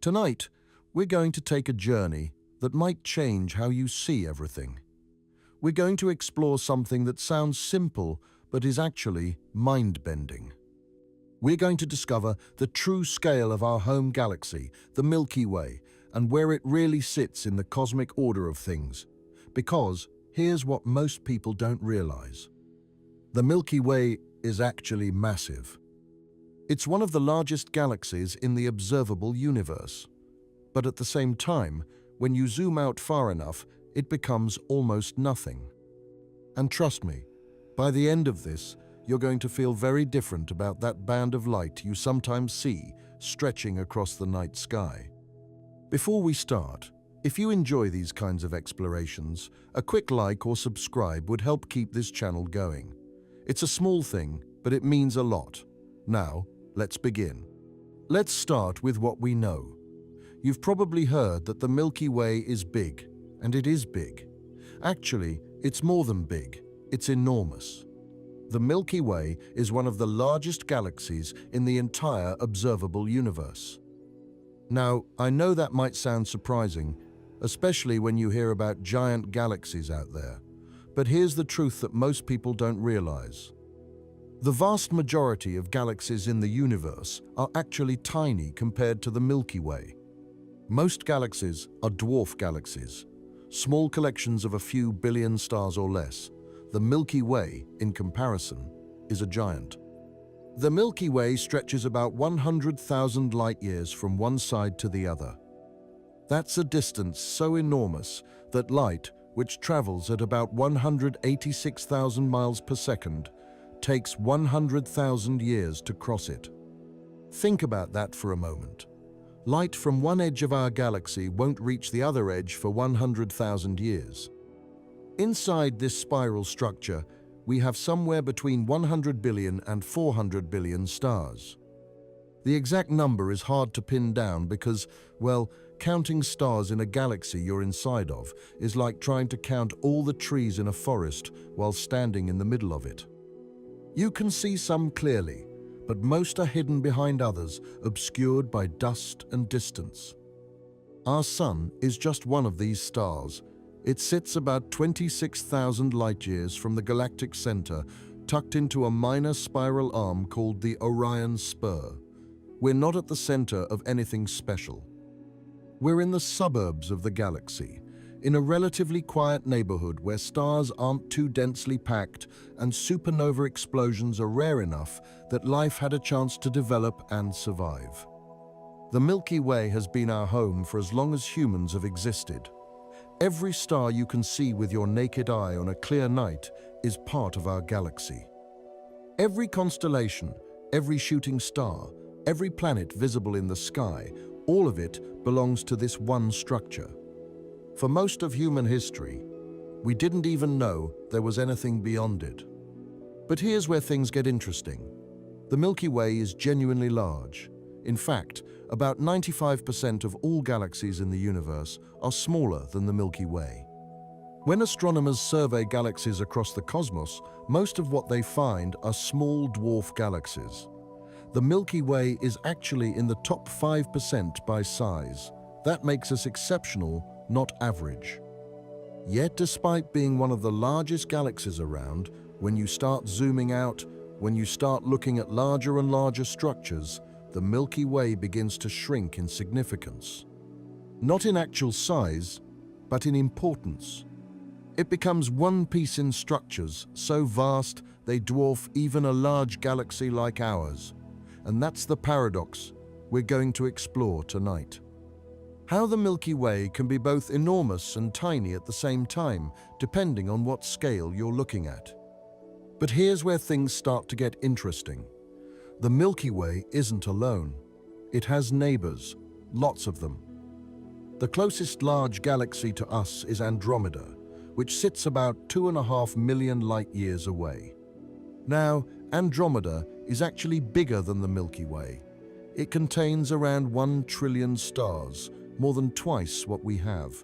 Tonight, we're going to take a journey that might change how you see everything. We're going to explore something that sounds simple but is actually mind-bending. We're going to discover the true scale of our home galaxy, the Milky Way, and where it really sits in the cosmic order of things. Because here's what most people don't realize. The Milky Way is actually massive. It's one of the largest galaxies in the observable universe. But at the same time, when you zoom out far enough, it becomes almost nothing. And trust me, by the end of this, you're going to feel very different about that band of light you sometimes see stretching across the night sky. Before we start, if you enjoy these kinds of explorations, a quick like or subscribe would help keep this channel going. It's a small thing, but it means a lot. Now, let's begin. Let's start with what we know. You've probably heard that the Milky Way is big, and it is big. Actually, it's more than big, it's enormous. The Milky Way is one of the largest galaxies in the entire observable universe. Now, I know that might sound surprising, especially when you hear about giant galaxies out there. But here's the truth that most people don't realize. The vast majority of galaxies in the universe are actually tiny compared to the Milky Way. Most galaxies are dwarf galaxies, small collections of a few billion stars or less. The Milky Way, in comparison, is a giant. The Milky Way stretches about 100,000 light-years from one side to the other. That's a distance so enormous that light, which travels at about 186,000 miles per second, takes 100,000 years to cross it. Think about that for a moment. Light from one edge of our galaxy won't reach the other edge for 100,000 years. Inside this spiral structure, we have somewhere between 100 billion and 400 billion stars. The exact number is hard to pin down because, well, counting stars in a galaxy you're inside of is like trying to count all the trees in a forest while standing in the middle of it. You can see some clearly, but most are hidden behind others, obscured by dust and distance. Our Sun is just one of these stars. It sits about 26,000 light-years from the galactic center, tucked into a minor spiral arm called the Orion Spur. We're not at the center of anything special. We're in the suburbs of the galaxy, in a relatively quiet neighborhood where stars aren't too densely packed and supernova explosions are rare enough that life had a chance to develop and survive. The Milky Way has been our home for as long as humans have existed. Every star you can see with your naked eye on a clear night is part of our galaxy. Every constellation, every shooting star, every planet visible in the sky, all of it belongs to this one structure. For most of human history, we didn't even know there was anything beyond it. But here's where things get interesting. The Milky Way is genuinely large. In fact, about 95% of all galaxies in the universe are smaller than the Milky Way. When astronomers survey galaxies across the cosmos, most of what they find are small dwarf galaxies. The Milky Way is actually in the top 5% by size. That makes us exceptional, not average. Yet, despite being one of the largest galaxies around, when you start zooming out, when you start looking at larger and larger structures, the Milky Way begins to shrink in significance. Not in actual size, but in importance. It becomes one piece in structures so vast they dwarf even a large galaxy like ours. And that's the paradox we're going to explore tonight. How the Milky Way can be both enormous and tiny at the same time, depending on what scale you're looking at. But here's where things start to get interesting. The Milky Way isn't alone. It has neighbors, lots of them. The closest large galaxy to us is Andromeda, which sits about 2.5 million light-years away. Now, Andromeda is actually bigger than the Milky Way. It contains around 1 trillion stars, more than twice what we have.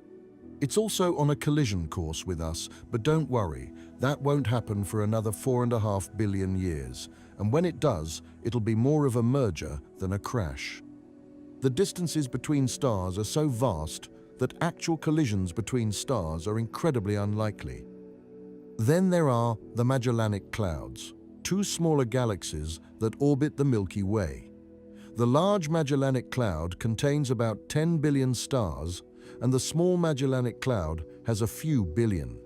It's also on a collision course with us, but don't worry, that won't happen for another 4.5 billion years, and when it does, it'll be more of a merger than a crash. The distances between stars are so vast that actual collisions between stars are incredibly unlikely. Then there are the Magellanic Clouds, two smaller galaxies that orbit the Milky Way. The Large Magellanic Cloud contains about 10 billion stars, and the Small Magellanic Cloud has a few billion.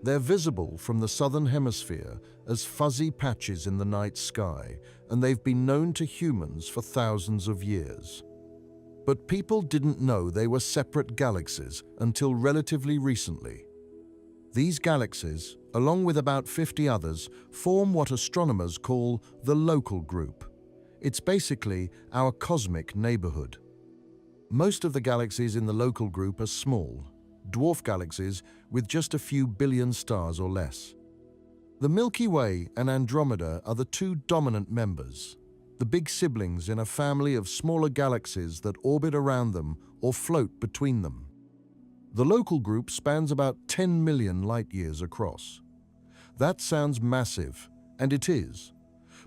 They're visible from the southern hemisphere as fuzzy patches in the night sky, and they've been known to humans for thousands of years. But people didn't know they were separate galaxies until relatively recently. These galaxies, along with about 50 others, form what astronomers call the local group. It's basically our cosmic neighborhood. Most of the galaxies in the local group are small, dwarf galaxies with just a few billion stars or less. The Milky Way and Andromeda are the two dominant members, the big siblings in a family of smaller galaxies that orbit around them or float between them. The local group spans about 10 million light-years across. That sounds massive, and it is.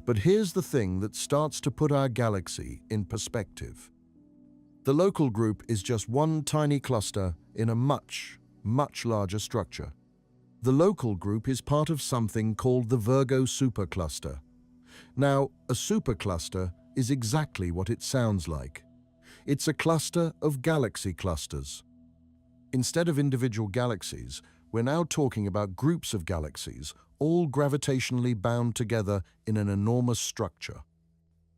But here's the thing that starts to put our galaxy in perspective. The local group is just one tiny cluster in a much, much larger structure. The local group is part of something called the Virgo supercluster. Now, a supercluster is exactly what it sounds like. It's a cluster of galaxy clusters. Instead of individual galaxies, we're now talking about groups of galaxies, all gravitationally bound together in an enormous structure.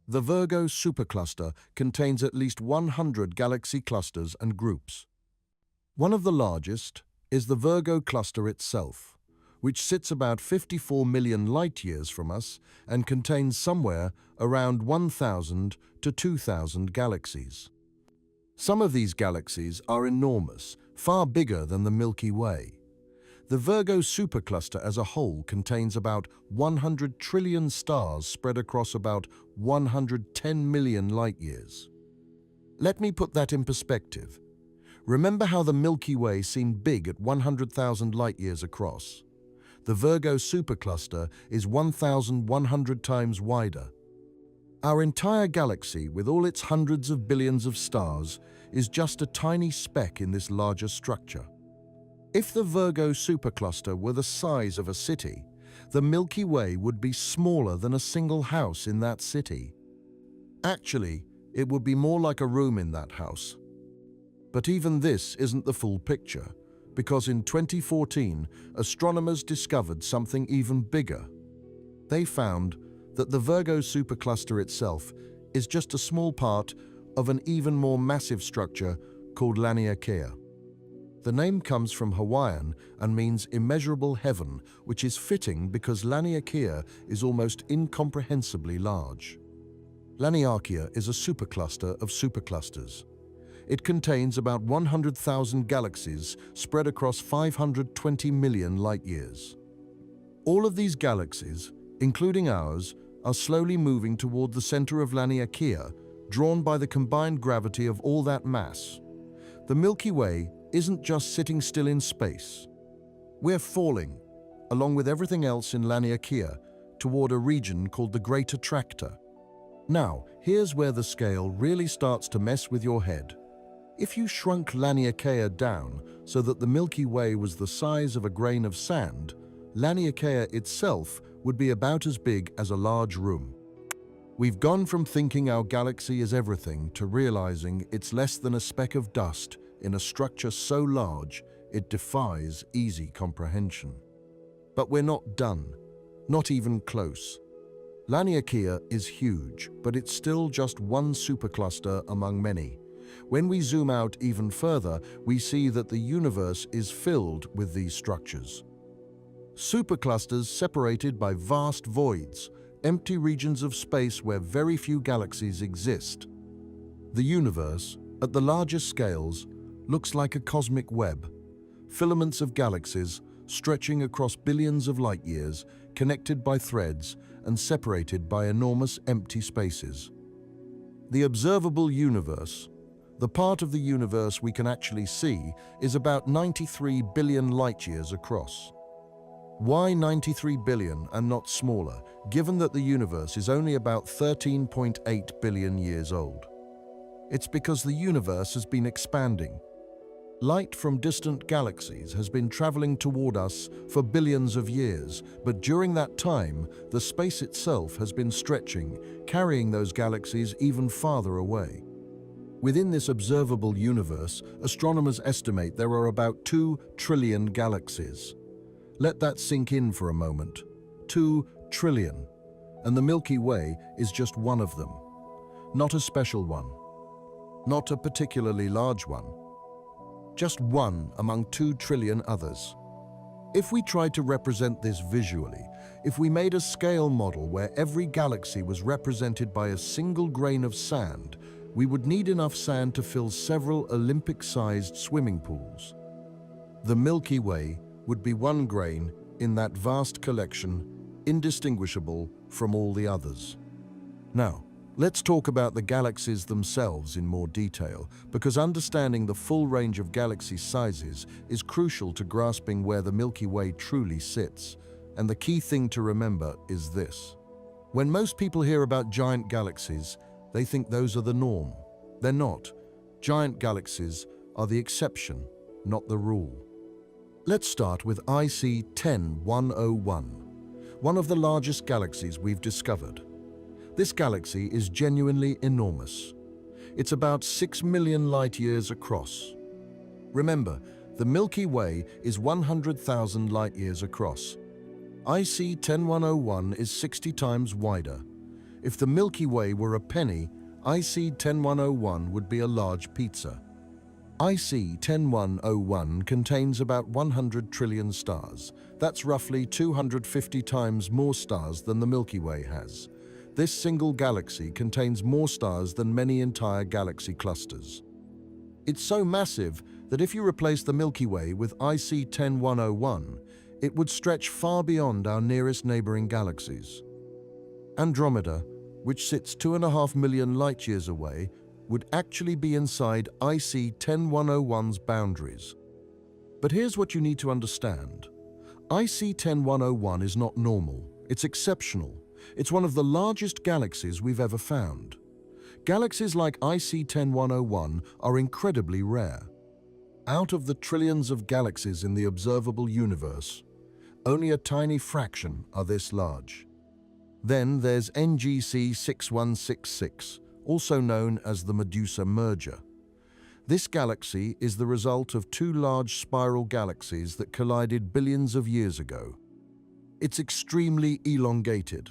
The Virgo supercluster contains at least 100 galaxy clusters and groups. One of the largest is the Virgo cluster itself, which sits about 54 million light-years from us and contains somewhere around 1,000 to 2,000 galaxies. Some of these galaxies are enormous, far bigger than the Milky Way. The Virgo supercluster as a whole contains about 100 trillion stars spread across about 110 million light-years. Let me put that in perspective. Remember how the Milky Way seemed big at 100,000 light-years across? The Virgo supercluster is 1,100 times wider. Our entire galaxy, with all its hundreds of billions of stars, is just a tiny speck in this larger structure. If the Virgo supercluster were the size of a city, the Milky Way would be smaller than a single house in that city. Actually, it would be more like a room in that house. But even this isn't the full picture, because in 2014, astronomers discovered something even bigger. They found that the Virgo supercluster itself is just a small part of an even more massive structure called Laniakea. The name comes from Hawaiian and means immeasurable heaven, which is fitting because Laniakea is almost incomprehensibly large. Laniakea is a supercluster of superclusters. It contains about 100,000 galaxies spread across 520 million light-years. All of these galaxies, including ours, are slowly moving toward the center of Laniakea, drawn by the combined gravity of all that mass. The Milky Way isn't just sitting still in space. We're falling, along with everything else in Laniakea, toward a region called the Great Attractor. Now, here's where the scale really starts to mess with your head. If you shrunk Laniakea down so that the Milky Way was the size of a grain of sand, Laniakea itself would be about as big as a large room. We've gone from thinking our galaxy is everything to realizing it's less than a speck of dust in a structure so large it defies easy comprehension. But we're not done, not even close. Laniakea is huge, but it's still just one supercluster among many. When we zoom out even further, we see that the universe is filled with these structures. Superclusters separated by vast voids, empty regions of space where very few galaxies exist. The universe, at the largest scales, looks like a cosmic web, filaments of galaxies stretching across billions of light-years, connected by threads and separated by enormous empty spaces. The observable universe, the part of the universe we can actually see, is about 93 billion light-years across. Why 93 billion and not smaller, given that the universe is only about 13.8 billion years old? It's because the universe has been expanding. Light from distant galaxies has been traveling toward us for billions of years, but during that time, the space itself has been stretching, carrying those galaxies even farther away. Within this observable universe, astronomers estimate there are about 2 trillion galaxies. Let that sink in for a moment. 2 trillion. And the Milky Way is just one of them. Not a special one. Not a particularly large one. Just one among 2 trillion others. If we tried to represent this visually, if we made a scale model where every galaxy was represented by a single grain of sand, we would need enough sand to fill several Olympic-sized swimming pools. The Milky Way would be one grain in that vast collection, indistinguishable from all the others. Now, let's talk about the galaxies themselves in more detail, because understanding the full range of galaxy sizes is crucial to grasping where the Milky Way truly sits. And the key thing to remember is this. When most people hear about giant galaxies, they think those are the norm. They're not. Giant galaxies are the exception, not the rule. Let's start with IC 10101, one of the largest galaxies we've discovered. This galaxy is genuinely enormous. It's about 6 million light-years across. Remember, the Milky Way is 100,000 light-years across. IC 10101 is 60 times wider. If the Milky Way were a penny, IC 10101 would be a large pizza. IC 10101 contains about 100 trillion stars. That's roughly 250 times more stars than the Milky Way has. This single galaxy contains more stars than many entire galaxy clusters. It's so massive that if you replace the Milky Way with IC 10101, it would stretch far beyond our nearest neighboring galaxies. Andromeda, which sits 2.5 million light-years away, would actually be inside IC 10101's boundaries. But here's what you need to understand. IC 10101 is not normal, it's exceptional. It's one of the largest galaxies we've ever found. Galaxies like IC 10101 are incredibly rare. Out of the trillions of galaxies in the observable universe, only a tiny fraction are this large. Then there's NGC 6166, also known as the Medusa Merger. This galaxy is the result of 2 large spiral galaxies that collided billions of years ago. It's extremely elongated,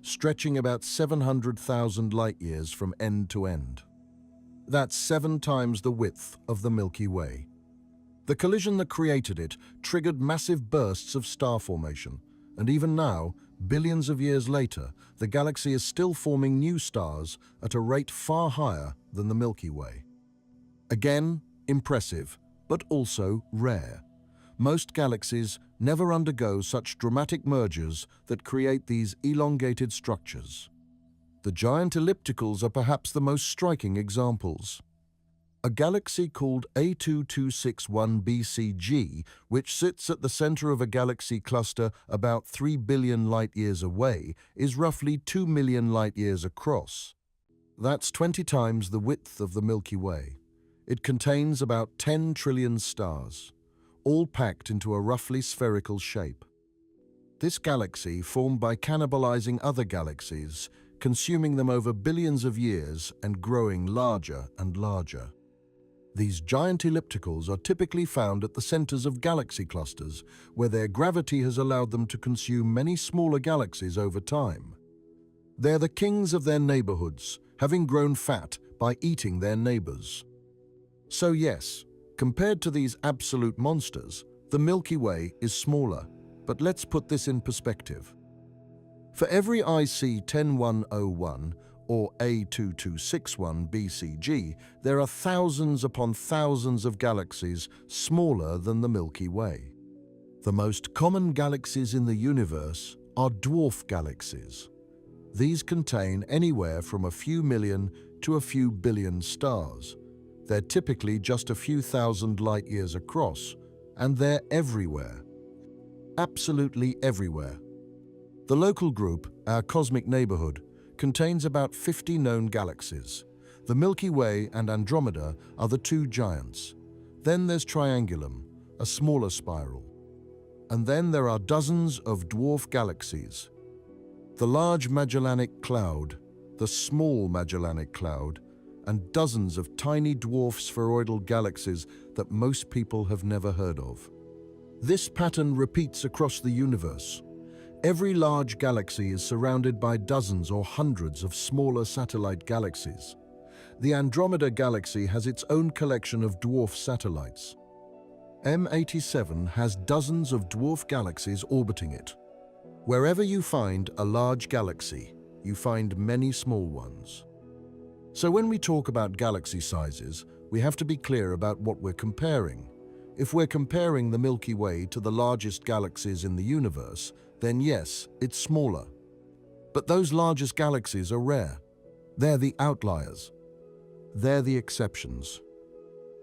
stretching about 700,000 light-years from end to end. That's 7 times the width of the Milky Way. The collision that created it triggered massive bursts of star formation, and even now, billions of years later, the galaxy is still forming new stars at a rate far higher than the Milky Way. Again, impressive, but also rare. Most galaxies never undergo such dramatic mergers that create these elongated structures. The giant ellipticals are perhaps the most striking examples. A galaxy called A2261 BCG, which sits at the center of a galaxy cluster about 3 billion light-years away, is roughly 2 million light-years across. That's 20 times the width of the Milky Way. It contains about 10 trillion stars, all packed into a roughly spherical shape. This galaxy formed by cannibalizing other galaxies, consuming them over billions of years and growing larger and larger. These giant ellipticals are typically found at the centers of galaxy clusters, where their gravity has allowed them to consume many smaller galaxies over time. They're the kings of their neighborhoods, having grown fat by eating their neighbors. So yes, compared to these absolute monsters, the Milky Way is smaller, but let's put this in perspective. For every IC 10101 or A2261 BCG, there are thousands upon thousands of galaxies smaller than the Milky Way. The most common galaxies in the universe are dwarf galaxies. These contain anywhere from a few million to a few billion stars. They're typically just a few thousand light-years across, and they're everywhere. Absolutely everywhere. The local group, our cosmic neighborhood, contains about 50 known galaxies. The Milky Way and Andromeda are the two giants. Then there's Triangulum, a smaller spiral. And then there are dozens of dwarf galaxies. The Large Magellanic Cloud, the Small Magellanic Cloud, and dozens of tiny dwarf spheroidal galaxies that most people have never heard of. This pattern repeats across the universe. Every large galaxy is surrounded by dozens or hundreds of smaller satellite galaxies. The Andromeda Galaxy has its own collection of dwarf satellites. M87 has dozens of dwarf galaxies orbiting it. Wherever you find a large galaxy, you find many small ones. So when we talk about galaxy sizes, we have to be clear about what we're comparing. If we're comparing the Milky Way to the largest galaxies in the universe, then yes, it's smaller. But those largest galaxies are rare. They're the outliers. They're the exceptions.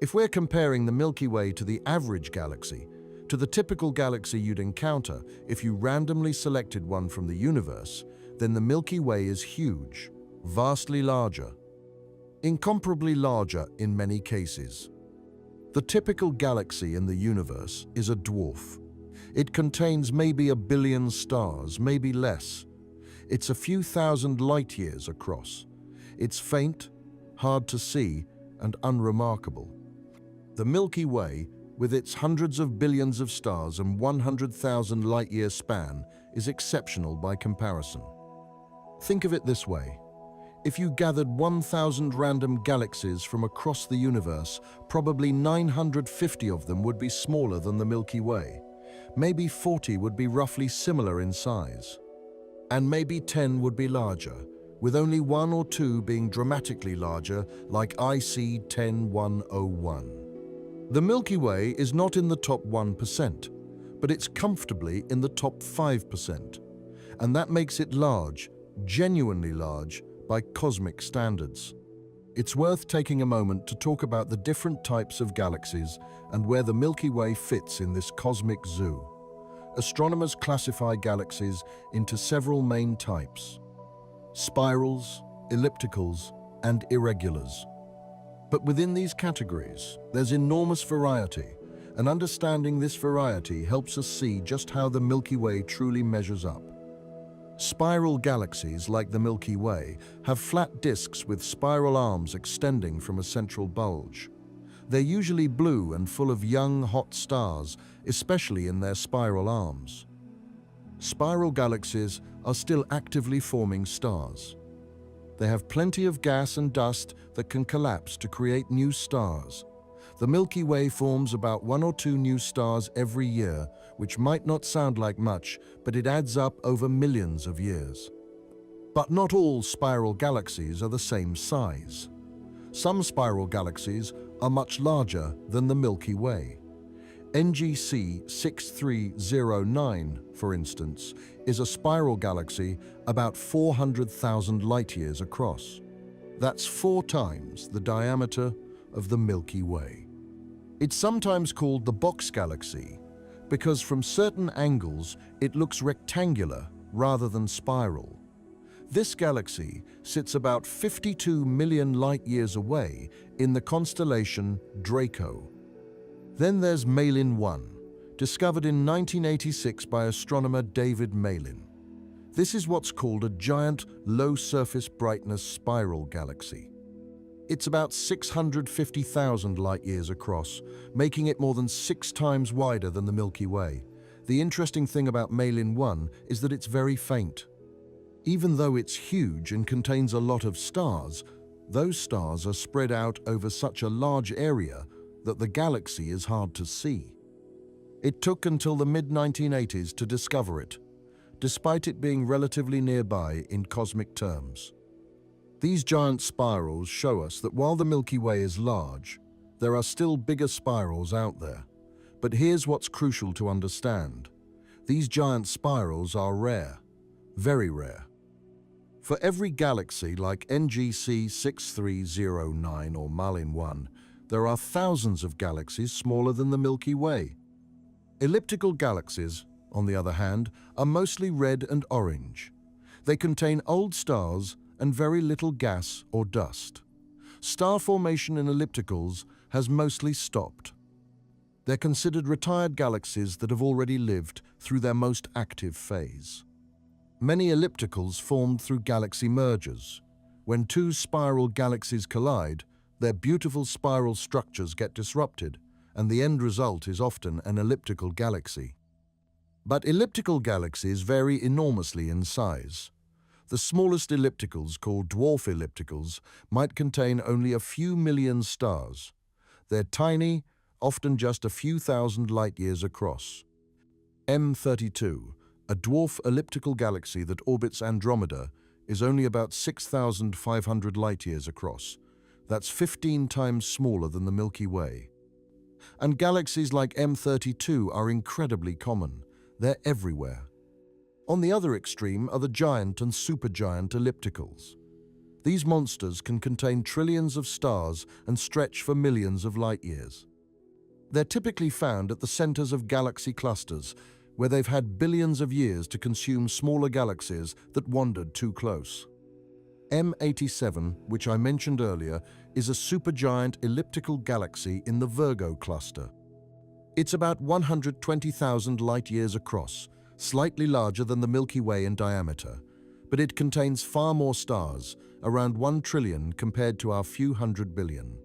If we're comparing the Milky Way to the average galaxy, to the typical galaxy you'd encounter if you randomly selected one from the universe, then the Milky Way is huge, vastly larger, incomparably larger in many cases. The typical galaxy in the universe is a dwarf. It contains maybe 1 billion stars, maybe less. It's a few thousand light years across. It's faint, hard to see, and unremarkable. The Milky Way, with its hundreds of billions of stars and 100,000 light-year span, is exceptional by comparison. Think of it this way. If you gathered 1,000 random galaxies from across the universe, probably 950 of them would be smaller than the Milky Way. Maybe 40 would be roughly similar in size. And maybe 10 would be larger, with only 1 or 2 being dramatically larger, like IC 10101. The Milky Way is not in the top 1%, but it's comfortably in the top 5%. And that makes it large, genuinely large, by cosmic standards. It's worth taking a moment to talk about the different types of galaxies and where the Milky Way fits in this cosmic zoo. Astronomers classify galaxies into several main types: spirals, ellipticals, and irregulars. But within these categories, there's enormous variety, and understanding this variety helps us see just how the Milky Way truly measures up. Spiral galaxies, like the Milky Way, have flat disks with spiral arms extending from a central bulge. They're usually blue and full of young, hot stars, especially in their spiral arms. Spiral galaxies are still actively forming stars. They have plenty of gas and dust that can collapse to create new stars. The Milky Way forms about 1 or 2 new stars every year, which might not sound like much, but it adds up over millions of years. But not all spiral galaxies are the same size. Some spiral galaxies are much larger than the Milky Way. NGC 6309, for instance, is a spiral galaxy about 400,000 light-years across. That's 4 times the diameter of the Milky Way. It's sometimes called the box galaxy because from certain angles it looks rectangular rather than spiral. This galaxy sits about 52 million light-years away in the constellation Draco. Then there's Malin 1, discovered in 1986 by astronomer David Malin. This is what's called a giant low-surface brightness spiral galaxy. It's about 650,000 light-years across, making it more than 6 times wider than the Milky Way. The interesting thing about Malin 1 is that it's very faint. Even though it's huge and contains a lot of stars, those stars are spread out over such a large area that the galaxy is hard to see. It took until the mid-1980s to discover it, despite it being relatively nearby in cosmic terms. These giant spirals show us that while the Milky Way is large, there are still bigger spirals out there. But here's what's crucial to understand. These giant spirals are rare, very rare. For every galaxy like NGC 6309 or Malin 1, there are thousands of galaxies smaller than the Milky Way. Elliptical galaxies, on the other hand, are mostly red and orange. They contain old stars and very little gas or dust. star formation in ellipticals has mostly stopped. They're considered retired galaxies that have already lived through their most active phase. Many ellipticals formed through galaxy mergers. When two spiral galaxies collide, their beautiful spiral structures get disrupted, and the end result is often an elliptical galaxy. But elliptical galaxies vary enormously in size. The smallest ellipticals, called dwarf ellipticals, might contain only a few million stars. They're tiny, often just a few thousand light-years across. M32, a dwarf elliptical galaxy that orbits Andromeda, is only about 6,500 light-years across. That's 15 times smaller than the Milky Way. And galaxies like M32 are incredibly common. They're everywhere. On the other extreme are the giant and supergiant ellipticals. These monsters can contain trillions of stars and stretch for millions of light-years. They're typically found at the centers of galaxy clusters, where they've had billions of years to consume smaller galaxies that wandered too close. M87, which I mentioned earlier, is a supergiant elliptical galaxy in the Virgo cluster. It's about 120,000 light-years across, slightly larger than the Milky Way in diameter, but it contains far more stars, around 1 trillion compared to our few hundred billion.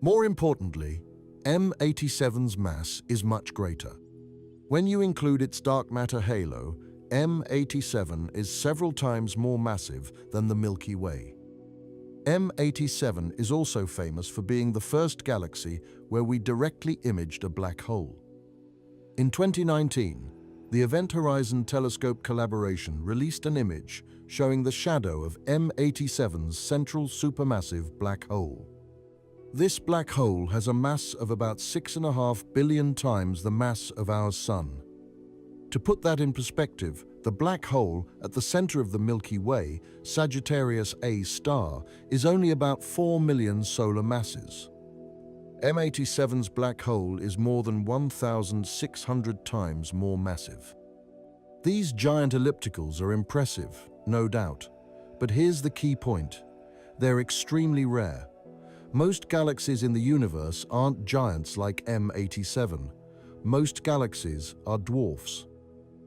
More importantly, M87's mass is much greater. When you include its dark matter halo, M87 is several times more massive than the Milky Way. M87 is also famous for being the first galaxy where we directly imaged a black hole. In 2019, the Event Horizon Telescope collaboration released an image showing the shadow of M87's central supermassive black hole. This black hole has a mass of about 6.5 billion times the mass of our Sun. To put that in perspective, the black hole at the center of the Milky Way, Sagittarius A star, is only about 4 million solar masses. M87's black hole is more than 1,600 times more massive. These giant ellipticals are impressive, no doubt, but here's the key point. They're extremely rare. Most galaxies in the universe aren't giants like M87. Most galaxies are dwarfs.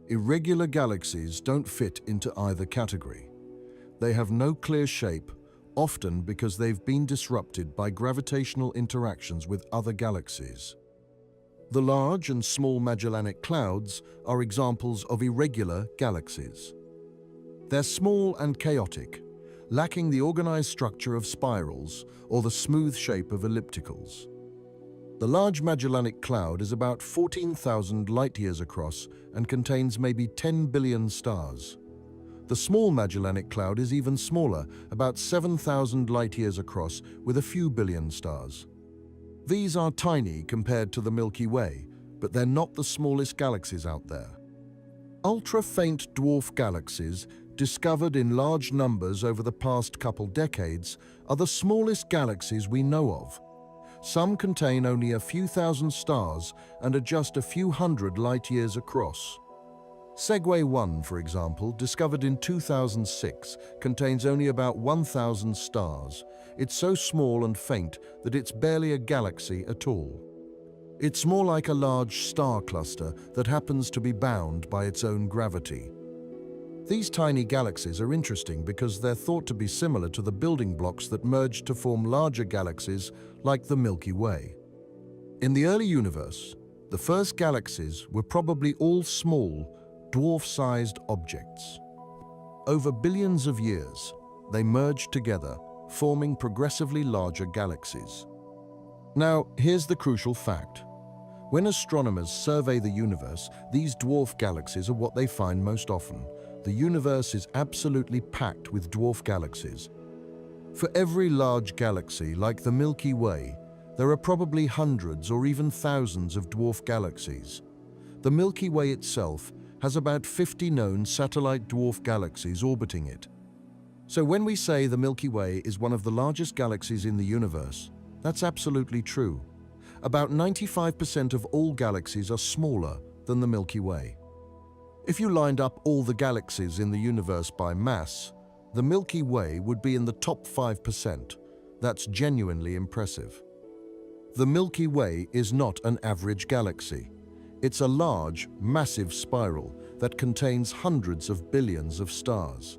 Irregular galaxies don't fit into either category. They have no clear shape, often because they've been disrupted by gravitational interactions with other galaxies. The Large and Small Magellanic Clouds are examples of irregular galaxies. They're small and chaotic, lacking the organized structure of spirals or the smooth shape of ellipticals. The Large Magellanic Cloud is about 14,000 light-years across and contains maybe 10 billion stars. The Small Magellanic Cloud is even smaller, about 7,000 light-years across with a few billion stars. These are tiny compared to the Milky Way, but they're not the smallest galaxies out there. Ultra-faint dwarf galaxies, discovered in large numbers over the past couple decades, are the smallest galaxies we know of. Some contain only a few thousand stars and are just a few hundred light-years across. Segway 1, for example, discovered in 2006, contains only about 1,000 stars. It's so small and faint that it's barely a galaxy at all. It's more like a large star cluster that happens to be bound by its own gravity. These tiny galaxies are interesting because they're thought to be similar to the building blocks that merged to form larger galaxies like the Milky Way. In the early universe, the first galaxies were probably all small, dwarf-sized objects. Over billions of years, they merged together, forming progressively larger galaxies. Now, here's the crucial fact. When astronomers survey the universe, these dwarf galaxies are what they find most often. The universe is absolutely packed with dwarf galaxies. For every large galaxy, like the Milky Way, there are probably hundreds or even thousands of dwarf galaxies. The Milky Way itself has about 50 known satellite dwarf galaxies orbiting it. So when we say the Milky Way is one of the largest galaxies in the universe, that's absolutely true. About 95% of all galaxies are smaller than the Milky Way. If you lined up all the galaxies in the universe by mass, the Milky Way would be in the top 5%. That's genuinely impressive. The Milky Way is not an average galaxy. It's a large, massive spiral that contains hundreds of billions of stars.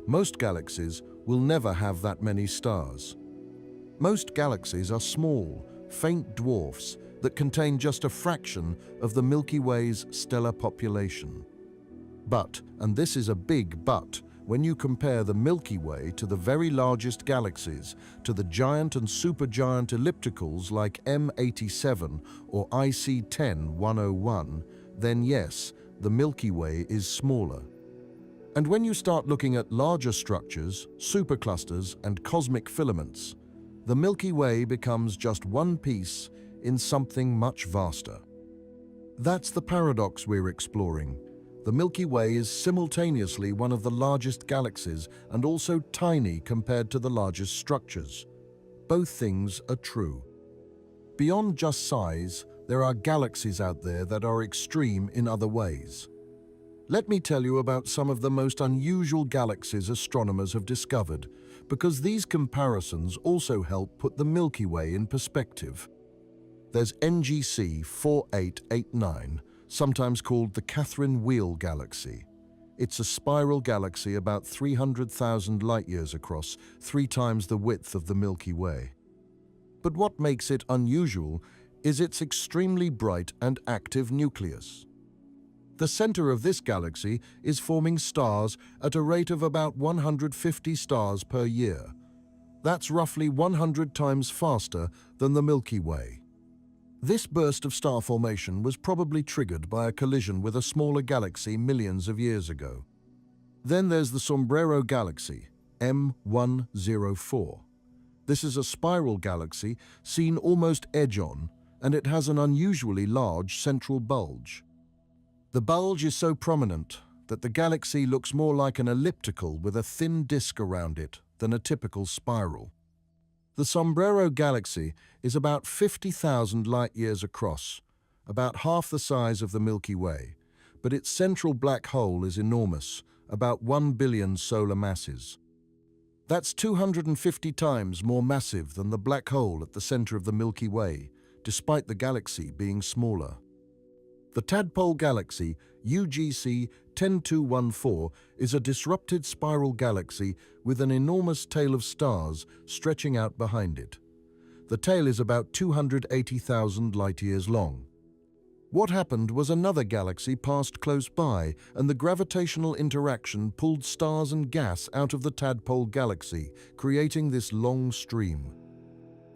Most galaxies will never have that many stars. Most galaxies are small, faint dwarfs that contain just a fraction of the Milky Way's stellar population. But, and this is a big but, when you compare the Milky Way to the very largest galaxies, to the giant and supergiant ellipticals like M87 or IC10-101, then yes, the Milky Way is smaller. And when you start looking at larger structures, superclusters, and cosmic filaments, the Milky Way becomes just one piece in something much vaster. That's the paradox we're exploring. The Milky Way is simultaneously one of the largest galaxies and also tiny compared to the largest structures. Both things are true. Beyond just size, there are galaxies out there that are extreme in other ways. Let me tell you about some of the most unusual galaxies astronomers have discovered, because these comparisons also help put the Milky Way in perspective. There's NGC 4889, sometimes called the Catherine Wheel Galaxy. It's a spiral galaxy about 300,000 light-years across, 3 times the width of the Milky Way. But what makes it unusual is its extremely bright and active nucleus. The center of this galaxy is forming stars at a rate of about 150 stars per year. That's roughly 100 times faster than the Milky Way. This burst of star formation was probably triggered by a collision with a smaller galaxy millions of years ago. Then there's the Sombrero Galaxy, M104. This is a spiral galaxy seen almost edge-on, and it has an unusually large central bulge. The bulge is so prominent that the galaxy looks more like an elliptical with a thin disk around it than a typical spiral. The Sombrero Galaxy is about 50,000 light-years across, about half the size of the Milky Way, but its central black hole is enormous, about 1 billion solar masses. That's 250 times more massive than the black hole at the center of the Milky Way, despite the galaxy being smaller. The Tadpole Galaxy, UGC 10214, is a disrupted spiral galaxy with an enormous tail of stars stretching out behind it. The tail is about 280,000 light-years long. What happened was another galaxy passed close by, and the gravitational interaction pulled stars and gas out of the Tadpole Galaxy, creating this long stream.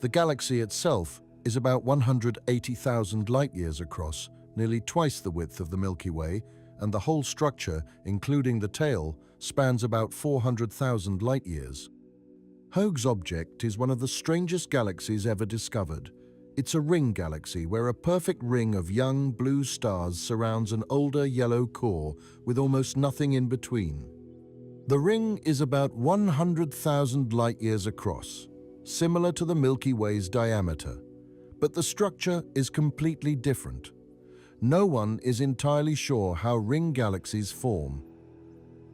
The galaxy itself is about 180,000 light-years across, nearly twice the width of the Milky Way, and the whole structure, including the tail, spans about 400,000 light-years. Hoag's object is one of the strangest galaxies ever discovered. It's a ring galaxy where a perfect ring of young blue stars surrounds an older yellow core with almost nothing in between. The ring is about 100,000 light-years across, similar to the Milky Way's diameter, but the structure is completely different. No one is entirely sure how ring galaxies form.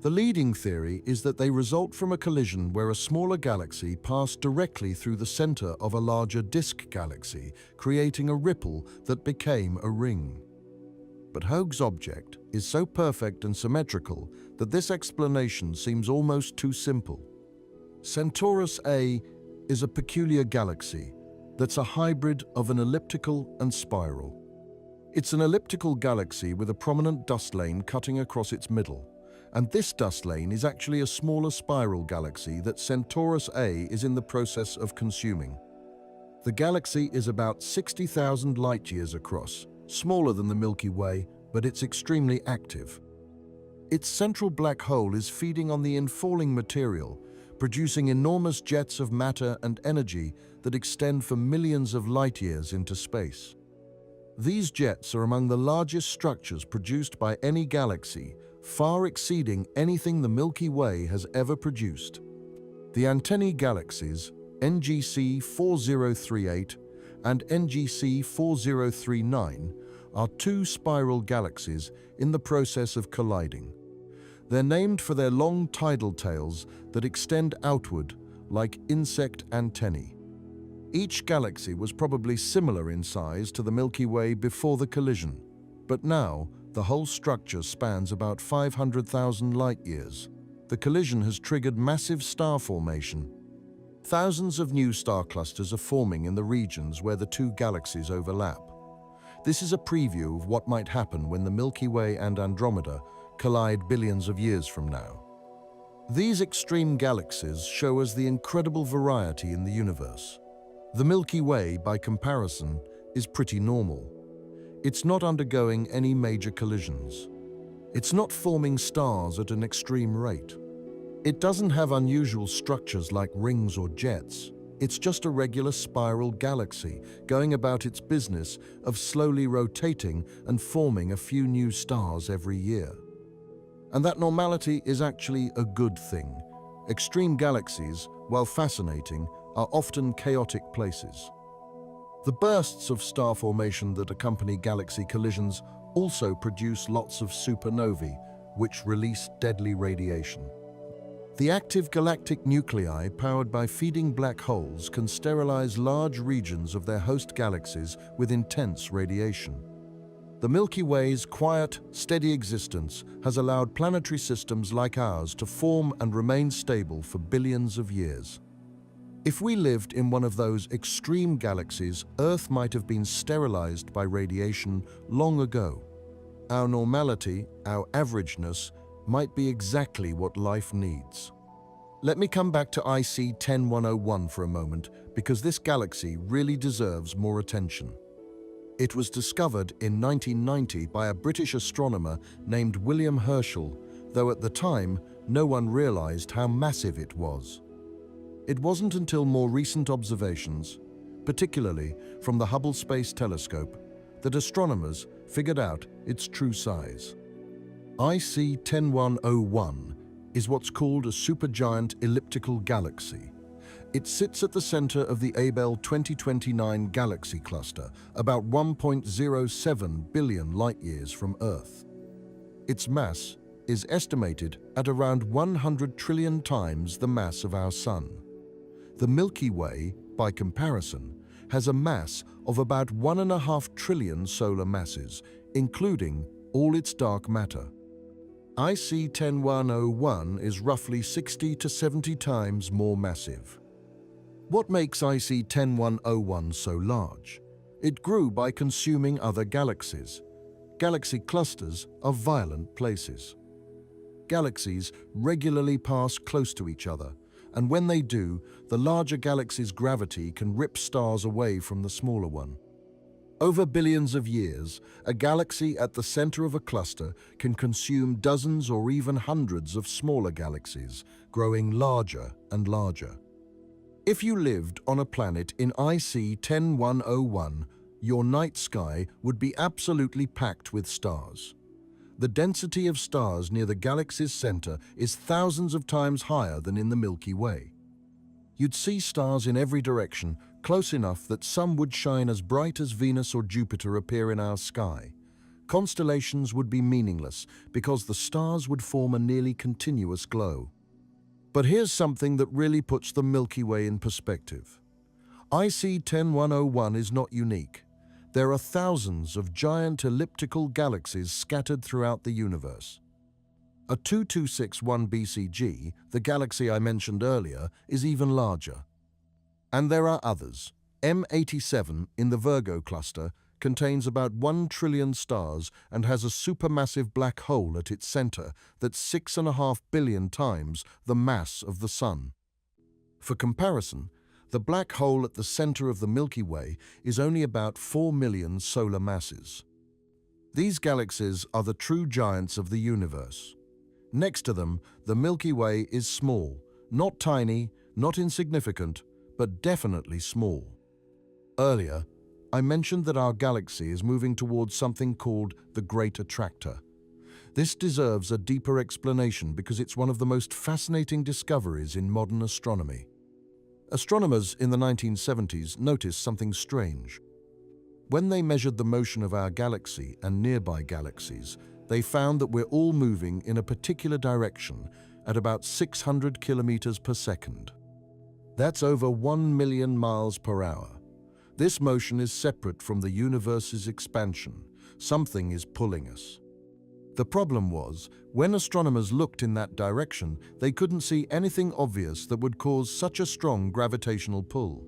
The leading theory is that they result from a collision where a smaller galaxy passed directly through the center of a larger disk galaxy, creating a ripple that became a ring. But Hoag's object is so perfect and symmetrical that this explanation seems almost too simple. Centaurus A is a peculiar galaxy that's a hybrid of an elliptical and spiral. It's an elliptical galaxy with a prominent dust lane cutting across its middle, and this dust lane is actually a smaller spiral galaxy that Centaurus A is in the process of consuming. The galaxy is about 60,000 light-years across, smaller than the Milky Way, but it's extremely active. Its central black hole is feeding on the infalling material, producing enormous jets of matter and energy that extend for millions of light-years into space. These jets are among the largest structures produced by any galaxy, far exceeding anything the Milky Way has ever produced. The antennae galaxies, NGC 4038 and NGC 4039, are 2 spiral galaxies in the process of colliding. They're named for their long tidal tails that extend outward like insect antennae. Each galaxy was probably similar in size to the Milky Way before the collision, but now the whole structure spans about 500,000 light-years. The collision has triggered massive star formation. Thousands of new star clusters are forming in the regions where the two galaxies overlap. This is a preview of what might happen when the Milky Way and Andromeda collide billions of years from now. These extreme galaxies show us the incredible variety in the universe. The Milky Way, by comparison, is pretty normal. It's not undergoing any major collisions. It's not forming stars at an extreme rate. It doesn't have unusual structures like rings or jets. It's just a regular spiral galaxy going about its business of slowly rotating and forming a few new stars every year. And that normality is actually a good thing. Extreme galaxies, while fascinating, are often chaotic places. The bursts of star formation that accompany galaxy collisions also produce lots of supernovae, which release deadly radiation. The active galactic nuclei powered by feeding black holes can sterilize large regions of their host galaxies with intense radiation. The Milky Way's quiet, steady existence has allowed planetary systems like ours to form and remain stable for billions of years. If we lived in one of those extreme galaxies, Earth might have been sterilized by radiation long ago. Our normality, our averageness, might be exactly what life needs. Let me come back to IC 10101 for a moment, because this galaxy really deserves more attention. It was discovered in 1990 by a British astronomer named William Herschel, though at the time, no one realized how massive it was. It wasn't until more recent observations, particularly from the Hubble Space Telescope, that astronomers figured out its true size. IC 10101 is what's called a supergiant elliptical galaxy. It sits at the center of the Abell 2029 galaxy cluster, about 1.07 billion light-years from Earth. Its mass is estimated at around 100 trillion times the mass of our Sun. The Milky Way, by comparison, has a mass of about 1.5 trillion solar masses, including all its dark matter. IC 10101 is roughly 60 to 70 times more massive. What makes IC 10101 so large? It grew by consuming other galaxies. Galaxy clusters are violent places. Galaxies regularly pass close to each other, and when they do, the larger galaxy's gravity can rip stars away from the smaller one. Over billions of years, a galaxy at the center of a cluster can consume dozens or even hundreds of smaller galaxies, growing larger and larger. If you lived on a planet in IC 10101, your night sky would be absolutely packed with stars. The density of stars near the galaxy's center is thousands of times higher than in the Milky Way. You'd see stars in every direction, close enough that some would shine as bright as Venus or Jupiter appear in our sky. Constellations would be meaningless because the stars would form a nearly continuous glow. But here's something that really puts the Milky Way in perspective. IC 10101 is not unique. There are thousands of giant elliptical galaxies scattered throughout the universe. A 2261 BCG, the galaxy I mentioned earlier, is even larger. And there are others. M87 in the Virgo cluster contains about 1 trillion stars and has a supermassive black hole at its center that's 6.5 billion times the mass of the Sun. For comparison, the black hole at the center of the Milky Way is only about 4 million solar masses. These galaxies are the true giants of the universe. Next to them, the Milky Way is small, not tiny, not insignificant, but definitely small. Earlier, I mentioned that our galaxy is moving towards something called the Great Attractor. This deserves a deeper explanation because it's one of the most fascinating discoveries in modern astronomy. Astronomers in the 1970s noticed something strange. When they measured the motion of our galaxy and nearby galaxies, they found that we're all moving in a particular direction at about 600 kilometers per second. That's over 1 million miles per hour. This motion is separate from the universe's expansion. Something is pulling us. The problem was, when astronomers looked in that direction, they couldn't see anything obvious that would cause such a strong gravitational pull.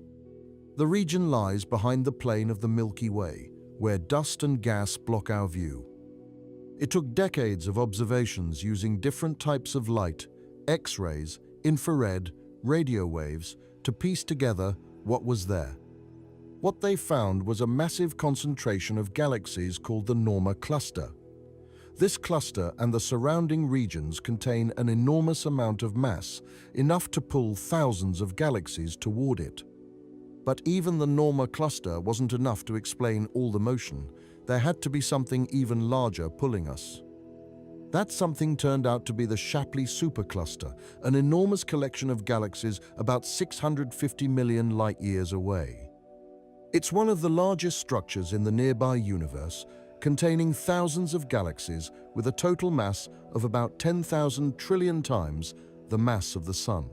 The region lies behind the plane of the Milky Way, where dust and gas block our view. It took decades of observations using different types of light, X-rays, infrared, radio waves, to piece together what was there. What they found was a massive concentration of galaxies called the Norma cluster. This cluster and the surrounding regions contain an enormous amount of mass, enough to pull thousands of galaxies toward it. But even the Norma cluster wasn't enough to explain all the motion. There had to be something even larger pulling us. That something turned out to be the Shapley supercluster, an enormous collection of galaxies about 650 million light-years away. It's one of the largest structures in the nearby universe, containing thousands of galaxies with a total mass of about 10,000 trillion times the mass of the Sun.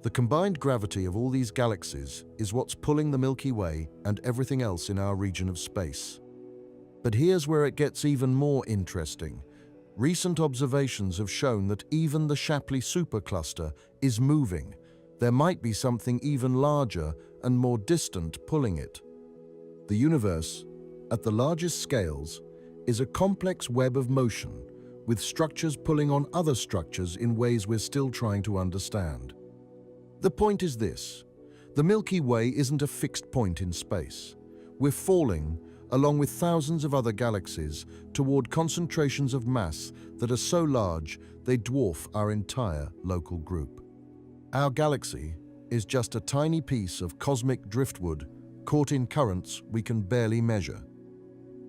The combined gravity of all these galaxies is what's pulling the Milky Way and everything else in our region of space. But here's where it gets even more interesting. Recent observations have shown that even the Shapley supercluster is moving. There might be something even larger and more distant pulling it. The universe, at the largest scales, is a complex web of motion, with structures pulling on other structures in ways we're still trying to understand. The point is this: the Milky Way isn't a fixed point in space. We're falling, along with thousands of other galaxies, toward concentrations of mass that are so large they dwarf our entire local group. Our galaxy is just a tiny piece of cosmic driftwood caught in currents we can barely measure.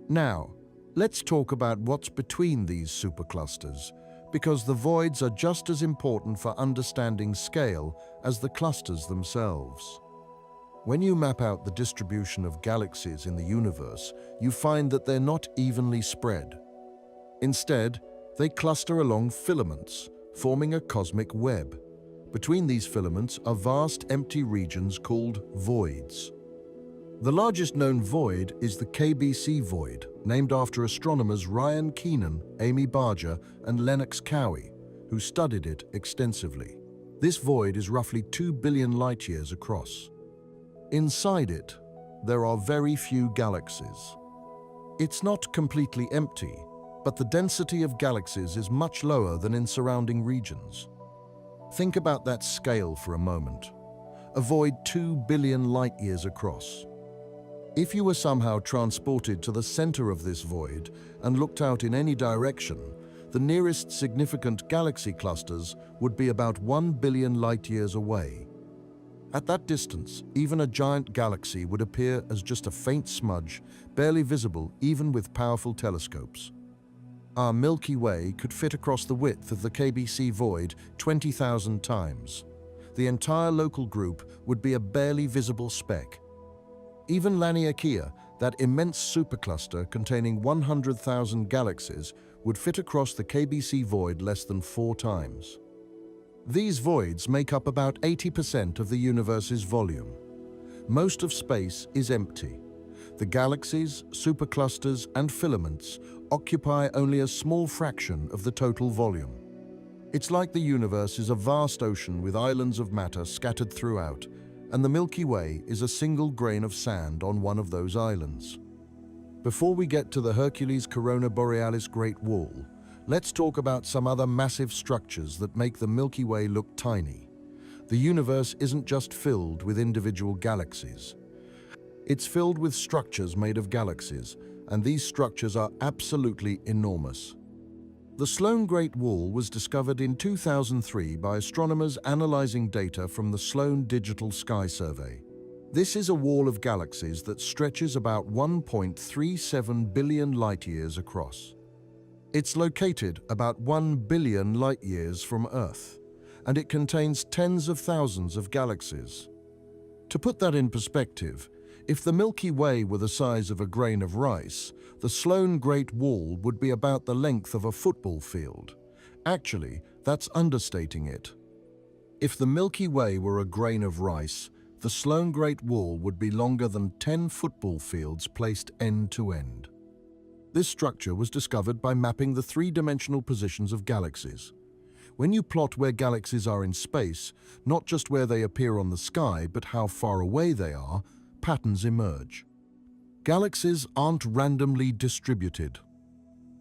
Now, let's talk about what's between these superclusters, because the voids are just as important for understanding scale as the clusters themselves. When you map out the distribution of galaxies in the universe, you find that they're not evenly spread. Instead, they cluster along filaments, forming a cosmic web. Between these filaments are vast empty regions called voids. The largest known void is the KBC void, named after astronomers Ryan Keenan, Amy Barger, and Lennox Cowie, who studied it extensively. This void is roughly 2 billion light-years across. Inside it, there are very few galaxies. It's not completely empty, but the density of galaxies is much lower than in surrounding regions. Think about that scale for a moment. A void 2 billion light-years across. If you were somehow transported to the center of this void and looked out in any direction, the nearest significant galaxy clusters would be about 1 billion light-years away. At that distance, even a giant galaxy would appear as just a faint smudge, barely visible even with powerful telescopes. Our Milky Way could fit across the width of the KBC void 20,000 times. The entire local group would be a barely visible speck. Even Laniakea, that immense supercluster containing 100,000 galaxies, would fit across the KBC void less than 4 times. These voids make up about 80% of the universe's volume. Most of space is empty. The galaxies, superclusters, and filaments occupy only a small fraction of the total volume. It's like the universe is a vast ocean with islands of matter scattered throughout, and the Milky Way is a single grain of sand on one of those islands. Before we get to the Hercules Corona Borealis Great Wall, let's talk about some other massive structures that make the Milky Way look tiny. The universe isn't just filled with individual galaxies. It's filled with structures made of galaxies, and these structures are absolutely enormous. The Sloan Great Wall was discovered in 2003 by astronomers analyzing data from the Sloan Digital Sky Survey. This is a wall of galaxies that stretches about 1.37 billion light-years across. It's located about 1 billion light-years from Earth, and it contains tens of thousands of galaxies. To put that in perspective, if the Milky Way were the size of a grain of rice, the Sloan Great Wall would be about the length of a football field. Actually, that's understating it. If the Milky Way were a grain of rice, the Sloan Great Wall would be longer than 10 football fields placed end to end. This structure was discovered by mapping the three-dimensional positions of galaxies. When you plot where galaxies are in space, not just where they appear on the sky, but how far away they are, patterns emerge. Galaxies aren't randomly distributed.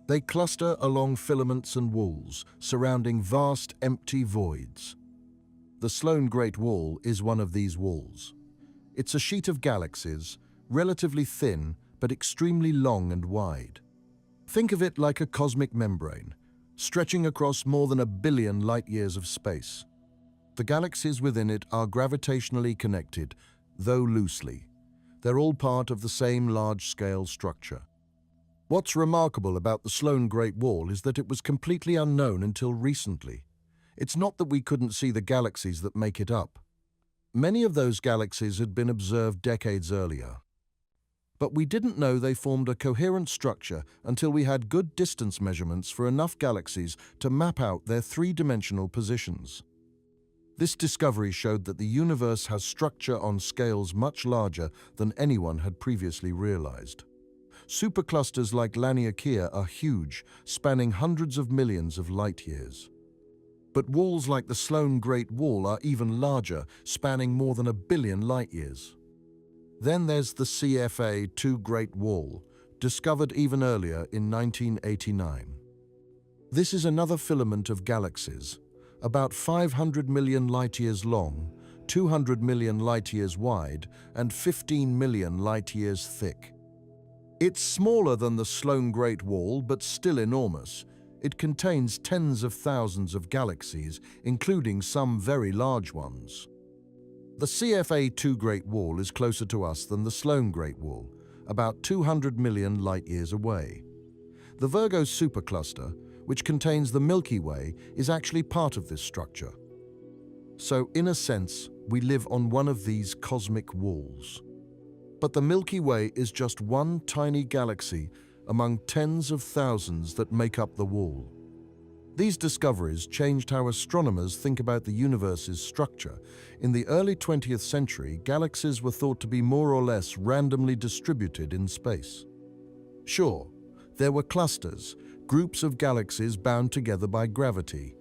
They cluster along filaments and walls, surrounding vast empty voids. The Sloan Great Wall is one of these walls. It's a sheet of galaxies, relatively thin, but extremely long and wide. Think of it like a cosmic membrane, stretching across more than 1 billion light-years of space. The galaxies within it are gravitationally connected, though loosely. They're all part of the same large-scale structure. What's remarkable about the Sloan Great Wall is that it was completely unknown until recently. It's not that we couldn't see the galaxies that make it up. Many of those galaxies had been observed decades earlier. But we didn't know they formed a coherent structure until we had good distance measurements for enough galaxies to map out their three-dimensional positions. This discovery showed that the universe has structure on scales much larger than anyone had previously realized. Superclusters like Laniakea are huge, spanning hundreds of millions of light-years. But walls like the Sloan Great Wall are even larger, spanning more than 1 billion light-years. Then there's the CFA-2 Great Wall, discovered even earlier in 1989. This is another filament of galaxies, about 500 million light-years long, 200 million light-years wide, and 15 million light-years thick. It's smaller than the Sloan Great Wall, but still enormous. It contains tens of thousands of galaxies, including some very large ones. The CFA-2 Great Wall is closer to us than the Sloan Great Wall, about 200 million light-years away. The Virgo supercluster, which contains the Milky Way, is actually part of this structure. So, in a sense, we live on one of these cosmic walls. But the Milky Way is just one tiny galaxy among tens of thousands that make up the wall. These discoveries changed how astronomers think about the universe's structure. In the early 20th century, galaxies were thought to be more or less randomly distributed in space. Sure, there were clusters, groups of galaxies bound together by gravity.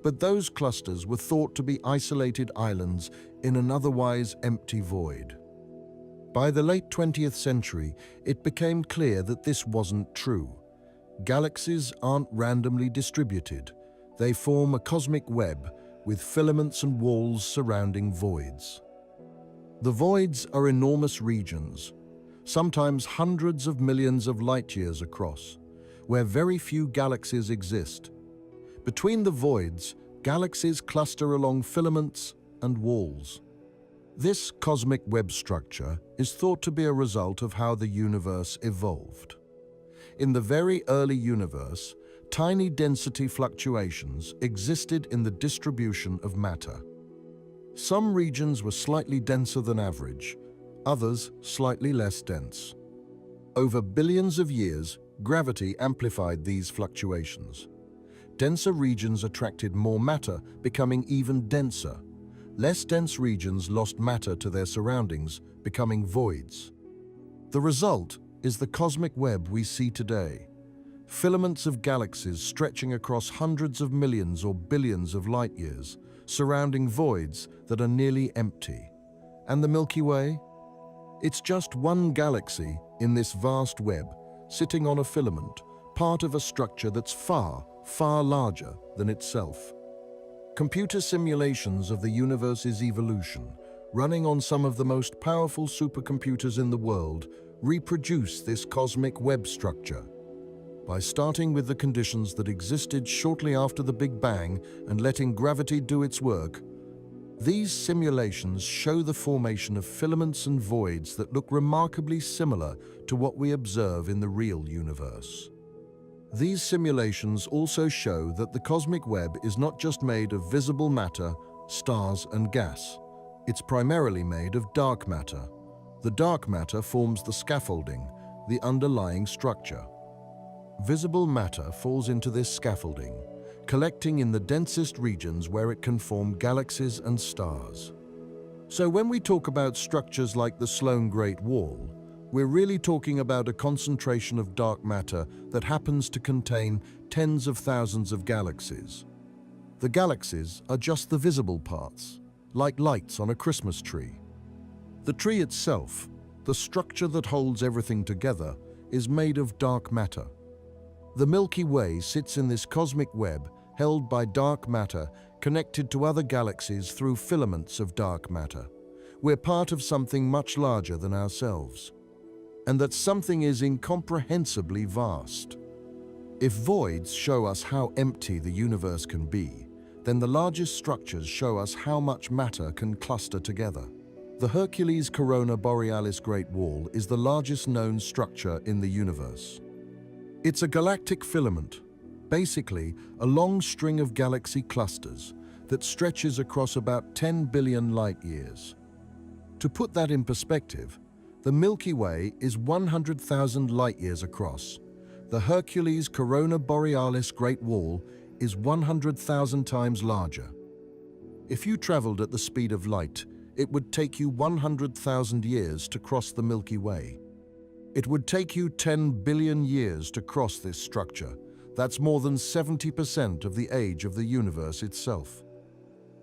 But those clusters were thought to be isolated islands in an otherwise empty void. By the late 20th century, it became clear that this wasn't true. Galaxies aren't randomly distributed. They form a cosmic web with filaments and walls surrounding voids. The voids are enormous regions, sometimes hundreds of millions of light-years across, where very few galaxies exist. Between the voids, galaxies cluster along filaments and walls. This cosmic web structure is thought to be a result of how the universe evolved. In the very early universe, tiny density fluctuations existed in the distribution of matter. Some regions were slightly denser than average, others slightly less dense. Over billions of years, gravity amplified these fluctuations. Denser regions attracted more matter, becoming even denser. Less dense regions lost matter to their surroundings, becoming voids. The result is the cosmic web we see today. Filaments of galaxies stretching across hundreds of millions or billions of light-years, surrounding voids that are nearly empty. And the Milky Way? It's just one galaxy in this vast web, sitting on a filament, part of a structure that's far, far larger than itself. Computer simulations of the universe's evolution, running on some of the most powerful supercomputers in the world, reproduce this cosmic web structure. By starting with the conditions that existed shortly after the Big Bang and letting gravity do its work, these simulations show the formation of filaments and voids that look remarkably similar to what we observe in the real universe. These simulations also show that the cosmic web is not just made of visible matter, stars, and gas. It's primarily made of dark matter. The dark matter forms the scaffolding, the underlying structure. Visible matter falls into this scaffolding, collecting in the densest regions where it can form galaxies and stars. So when we talk about structures like the Sloan Great Wall, we're really talking about a concentration of dark matter that happens to contain tens of thousands of galaxies. The galaxies are just the visible parts, like lights on a Christmas tree. The tree itself, the structure that holds everything together, is made of dark matter. The Milky Way sits in this cosmic web held by dark matter connected to other galaxies through filaments of dark matter. We're part of something much larger than ourselves. And that something is incomprehensibly vast. If voids show us how empty the universe can be, then the largest structures show us how much matter can cluster together. The Hercules Corona Borealis Great Wall is the largest known structure in the universe. It's a galactic filament, basically a long string of galaxy clusters that stretches across about 10 billion light-years. To put that in perspective, the Milky Way is 100,000 light-years across. The Hercules Corona Borealis Great Wall is 100,000 times larger. If you traveled at the speed of light, it would take you 100,000 years to cross the Milky Way. It would take you 10 billion years to cross this structure. That's more than 70% of the age of the universe itself.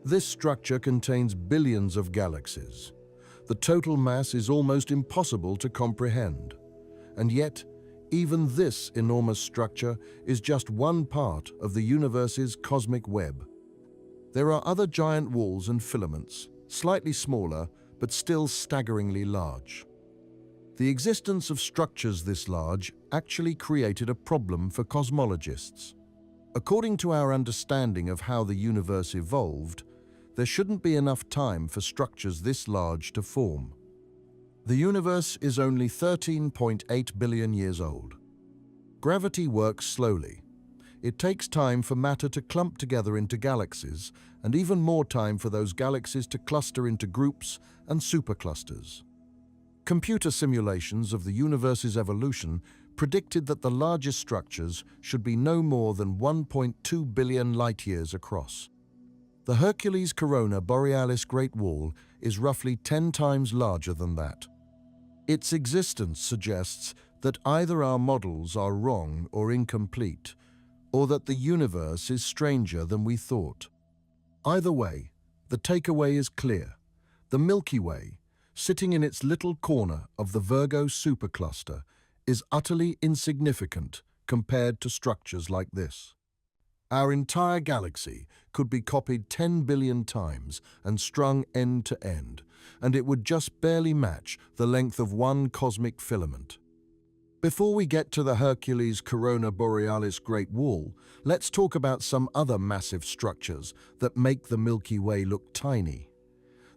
This structure contains billions of galaxies. The total mass is almost impossible to comprehend. And yet, even this enormous structure is just one part of the universe's cosmic web. There are other giant walls and filaments, slightly smaller, but still staggeringly large. The existence of structures this large actually created a problem for cosmologists. According to our understanding of how the universe evolved, there shouldn't be enough time for structures this large to form. The universe is only 13.8 billion years old. Gravity works slowly. It takes time for matter to clump together into galaxies, and even more time for those galaxies to cluster into groups and superclusters. Computer simulations of the universe's evolution predicted that the largest structures should be no more than 1.2 billion light-years across. The Hercules Corona Borealis Great Wall is roughly 10 times larger than that. Its existence suggests that either our models are wrong or incomplete, or that the universe is stranger than we thought. Either way, the takeaway is clear. The Milky Way, sitting in its little corner of the Virgo supercluster, is utterly insignificant compared to structures like this. Our entire galaxy could be copied 10 billion times and strung end to end, and it would just barely match the length of one cosmic filament. Before we get to the Hercules Corona Borealis Great Wall, let's talk about some other massive structures that make the Milky Way look tiny.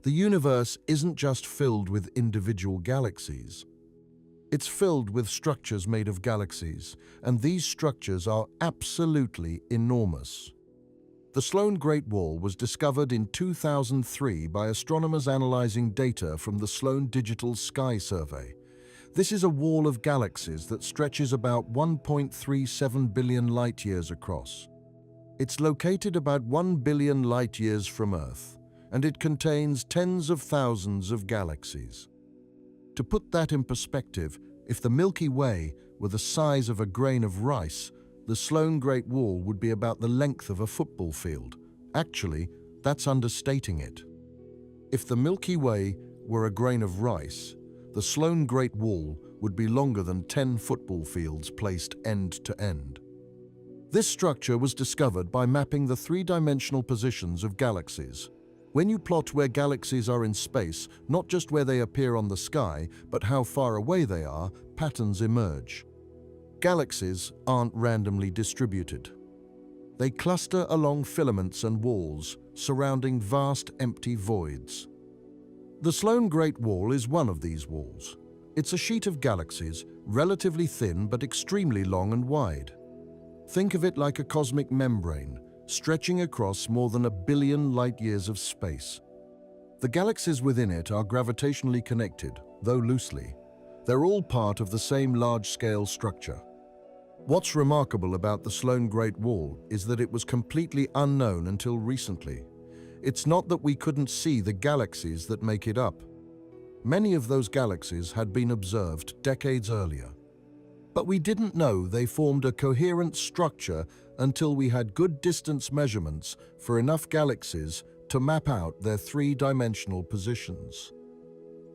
The universe isn't just filled with individual galaxies. It's filled with structures made of galaxies, and these structures are absolutely enormous. The Sloan Great Wall was discovered in 2003 by astronomers analyzing data from the Sloan Digital Sky Survey. This is a wall of galaxies that stretches about 1.37 billion light-years across. It's located about 1 billion light-years from Earth, and it contains tens of thousands of galaxies. To put that in perspective, if the Milky Way were the size of a grain of rice, the Sloan Great Wall would be about the length of a football field. Actually, that's understating it. If the Milky Way were a grain of rice, the Sloan Great Wall would be longer than 10 football fields placed end to end. This structure was discovered by mapping the three-dimensional positions of galaxies. When you plot where galaxies are in space, not just where they appear on the sky, but how far away they are, patterns emerge. Galaxies aren't randomly distributed. They cluster along filaments and walls, surrounding vast empty voids. The Sloan Great Wall is one of these walls. It's a sheet of galaxies, relatively thin but extremely long and wide. Think of it like a cosmic membrane, stretching across more than 1 billion light-years of space. The galaxies within it are gravitationally connected, though loosely. They're all part of the same large-scale structure. What's remarkable about the Sloan Great Wall is that it was completely unknown until recently. It's not that we couldn't see the galaxies that make it up. Many of those galaxies had been observed decades earlier. But we didn't know they formed a coherent structure until we had good distance measurements for enough galaxies to map out their three-dimensional positions.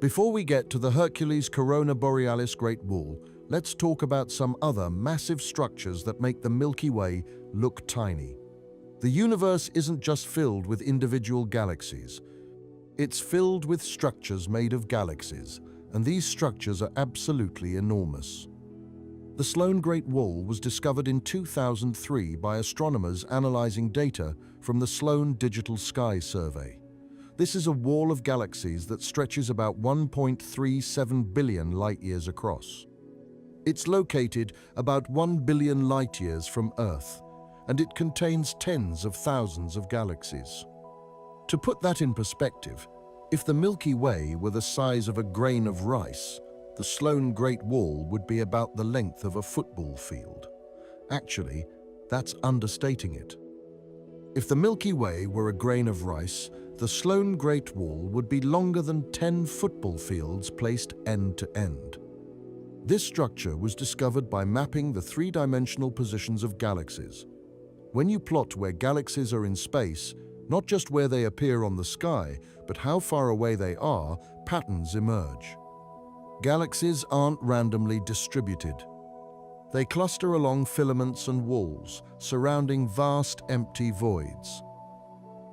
Before we get to the Hercules Corona Borealis Great Wall, let's talk about some other massive structures that make the Milky Way look tiny. The universe isn't just filled with individual galaxies. It's filled with structures made of galaxies, and these structures are absolutely enormous. The Sloan Great Wall was discovered in 2003 by astronomers analyzing data from the Sloan Digital Sky Survey. This is a wall of galaxies that stretches about 1.37 billion light-years across. It's located about 1 billion light-years from Earth, and it contains tens of thousands of galaxies. To put that in perspective, if the Milky Way were the size of a grain of rice, the Sloan Great Wall would be about the length of a football field. Actually, that's understating it. If the Milky Way were a grain of rice, the Sloan Great Wall would be longer than 10 football fields placed end to end. This structure was discovered by mapping the three-dimensional positions of galaxies. When you plot where galaxies are in space, not just where they appear on the sky, but how far away they are, patterns emerge. Galaxies aren't randomly distributed. They cluster along filaments and walls, surrounding vast empty voids.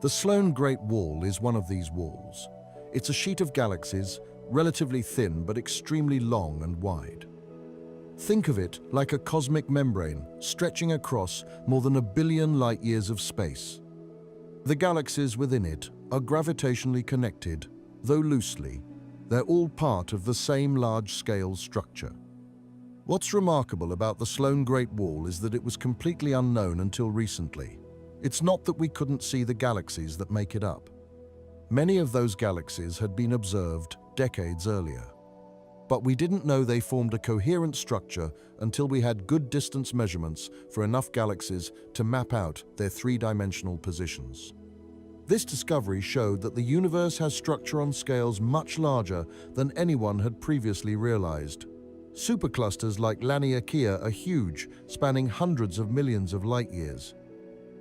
The Sloan Great Wall is one of these walls. It's a sheet of galaxies, relatively thin but extremely long and wide. Think of it like a cosmic membrane stretching across more than 1 billion light-years of space. The galaxies within it are gravitationally connected, though loosely. They're all part of the same large-scale structure. What's remarkable about the Sloan Great Wall is that it was completely unknown until recently. It's not that we couldn't see the galaxies that make it up. Many of those galaxies had been observed decades earlier. But we didn't know they formed a coherent structure until we had good distance measurements for enough galaxies to map out their three-dimensional positions. This discovery showed that the universe has structure on scales much larger than anyone had previously realized. Superclusters like Laniakea are huge, spanning hundreds of millions of light-years.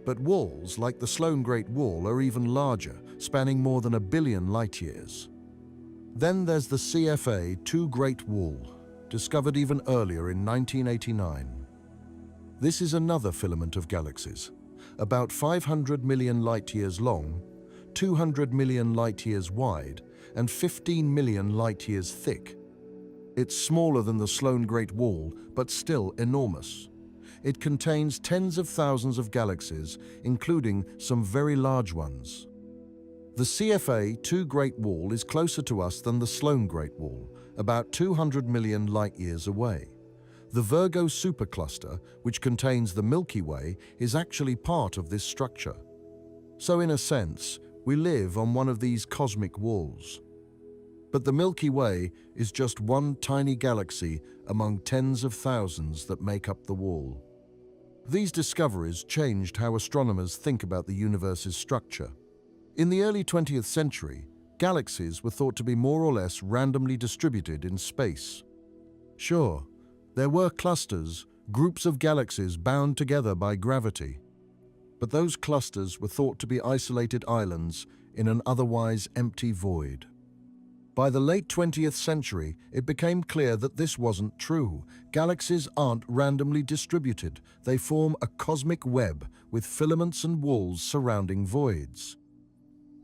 But walls like the Sloan Great Wall are even larger, spanning more than 1 billion light-years. Then there's the CFA 2 Great Wall, discovered even earlier in 1989. This is another filament of galaxies, about 500 million light-years long, 200 million light-years wide, and 15 million light-years thick. It's smaller than the Sloan Great Wall, but still enormous. It contains tens of thousands of galaxies, including some very large ones. The CFA 2 Great Wall is closer to us than the Sloan Great Wall, about 200 million light-years away. The Virgo supercluster, which contains the Milky Way, is actually part of this structure. So in a sense, we live on one of these cosmic walls. But the Milky Way is just one tiny galaxy among tens of thousands that make up the wall. These discoveries changed how astronomers think about the universe's structure. In the early 20th century, galaxies were thought to be more or less randomly distributed in space. Sure, there were clusters, groups of galaxies bound together by gravity. But those clusters were thought to be isolated islands in an otherwise empty void. By the late 20th century, it became clear that this wasn't true. Galaxies aren't randomly distributed. They form a cosmic web with filaments and walls surrounding voids.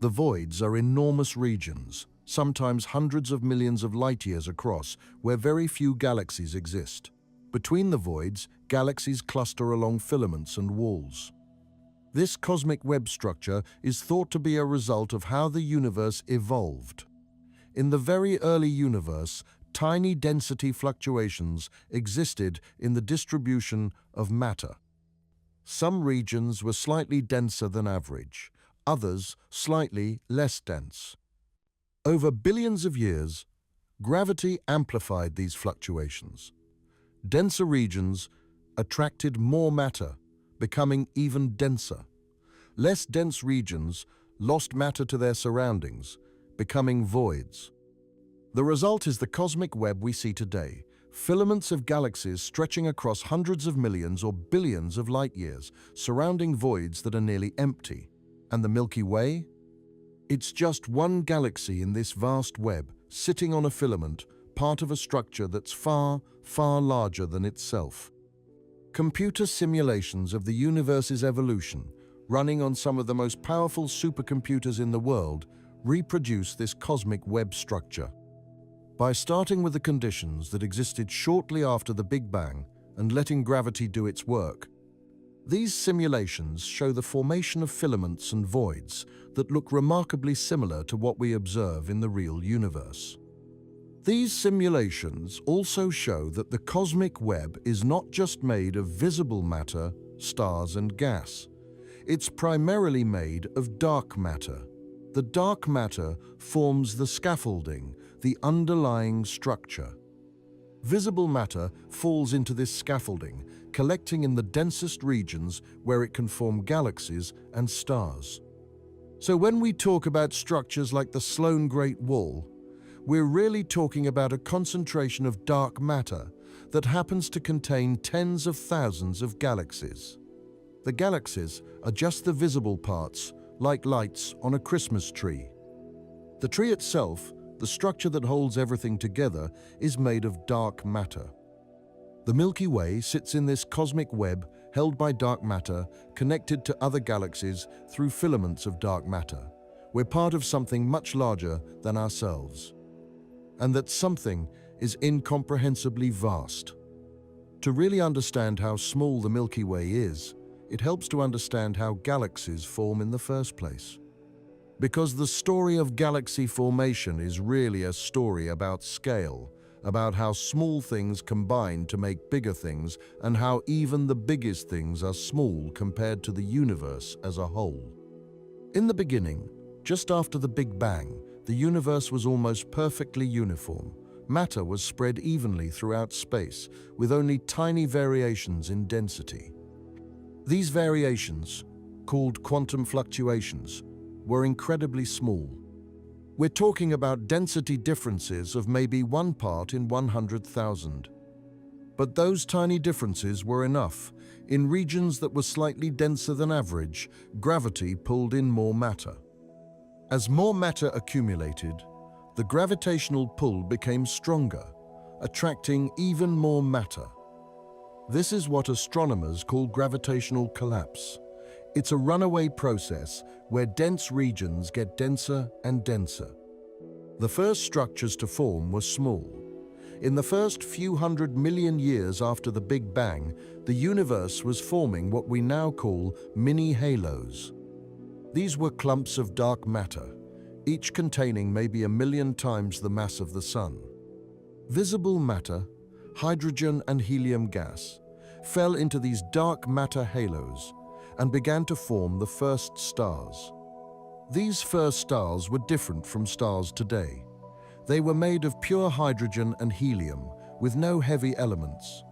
The voids are enormous regions, sometimes hundreds of millions of light-years across, where very few galaxies exist. Between the voids, galaxies cluster along filaments and walls. This cosmic web structure is thought to be a result of how the universe evolved. In the very early universe, tiny density fluctuations existed in the distribution of matter. Some regions were slightly denser than average, others slightly less dense. Over billions of years, gravity amplified these fluctuations. Denser regions attracted more matter, becoming even denser. Less dense regions lost matter to their surroundings, becoming voids. The result is the cosmic web we see today, filaments of galaxies stretching across hundreds of millions or billions of light years, surrounding voids that are nearly empty. And the Milky Way? It's just one galaxy in this vast web, sitting on a filament, part of a structure that's far, far larger than itself. Computer simulations of the universe's evolution, running on some of the most powerful supercomputers in the world, reproduce this cosmic web structure. By starting with the conditions that existed shortly after the Big Bang and letting gravity do its work, these simulations show the formation of filaments and voids that look remarkably similar to what we observe in the real universe. These simulations also show that the cosmic web is not just made of visible matter, stars and gas. It's primarily made of dark matter. The dark matter forms the scaffolding, the underlying structure. Visible matter falls into this scaffolding, collecting in the densest regions where it can form galaxies and stars. So when we talk about structures like the Sloan Great Wall, we're really talking about a concentration of dark matter that happens to contain tens of thousands of galaxies. The galaxies are just the visible parts, like lights on a Christmas tree. The tree itself, the structure that holds everything together, is made of dark matter. The Milky Way sits in this cosmic web held by dark matter, connected to other galaxies through filaments of dark matter. We're part of something much larger than ourselves. And that something is incomprehensibly vast. To really understand how small the Milky Way is, it helps to understand how galaxies form in the first place. Because the story of galaxy formation is really a story about scale, about how small things combine to make bigger things, and how even the biggest things are small compared to the universe as a whole. In the beginning, just after the Big Bang, the universe was almost perfectly uniform. Matter was spread evenly throughout space, with only tiny variations in density. These variations, called quantum fluctuations, were incredibly small. We're talking about density differences of maybe 1 part in 100,000. But those tiny differences were enough. In regions that were slightly denser than average, gravity pulled in more matter. As more matter accumulated, the gravitational pull became stronger, attracting even more matter. This is what astronomers call gravitational collapse. It's a runaway process where dense regions get denser and denser. The first structures to form were small. In the first few 100 million years after the Big Bang, the universe was forming what we now call mini halos. These were clumps of dark matter, each containing maybe 1,000,000 times the mass of the Sun. Visible matter, hydrogen and helium gas, fell into these dark matter halos and began to form the first stars. These first stars were different from stars today. They were made of pure hydrogen and helium, with no heavy elements.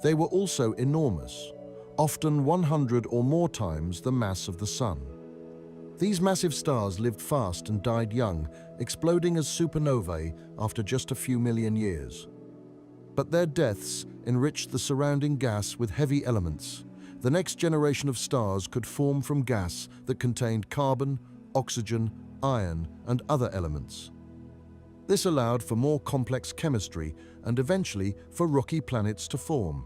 They were also enormous, often 100 or more times the mass of the Sun. These massive stars lived fast and died young, exploding as supernovae after just a few million years. But their deaths enriched the surrounding gas with heavy elements. The next generation of stars could form from gas that contained carbon, oxygen, iron, and other elements. This allowed for more complex chemistry and eventually for rocky planets to form.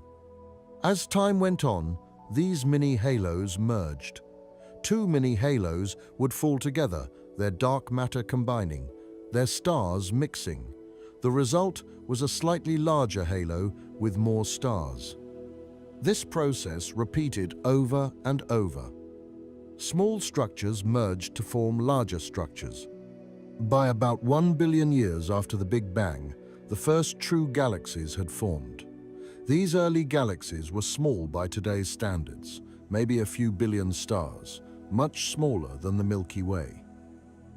As time went on, these mini halos merged. 2 mini halos would fall together, their dark matter combining, their stars mixing. The result was a slightly larger halo with more stars. This process repeated over and over. Small structures merged to form larger structures. By about 1 billion years after the Big Bang, the first true galaxies had formed. These early galaxies were small by today's standards, maybe a few billion stars, much smaller than the Milky Way.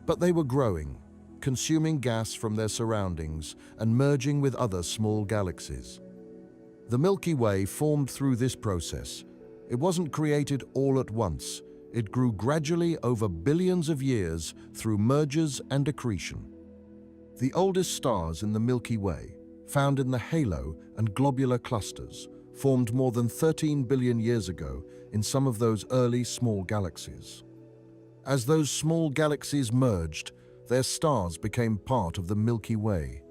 But they were growing, consuming gas from their surroundings and merging with other small galaxies. The Milky Way formed through this process. It wasn't created all at once. It grew gradually over billions of years through mergers and accretion. The oldest stars in the Milky Way, found in the halo and globular clusters, formed more than 13 billion years ago in some of those early small galaxies. As those small galaxies merged, their stars became part of the Milky Way.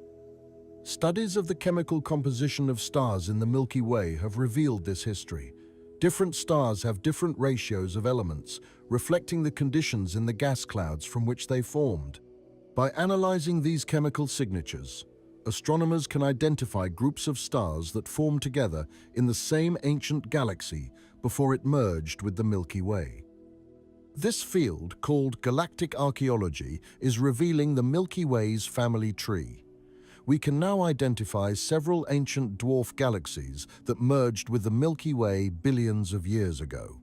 Studies of the chemical composition of stars in the Milky Way have revealed this history. Different stars have different ratios of elements, reflecting the conditions in the gas clouds from which they formed. By analyzing these chemical signatures, astronomers can identify groups of stars that formed together in the same ancient galaxy before it merged with the Milky Way. This field, called galactic archaeology, is revealing the Milky Way's family tree. We can now identify several ancient dwarf galaxies that merged with the Milky Way billions of years ago.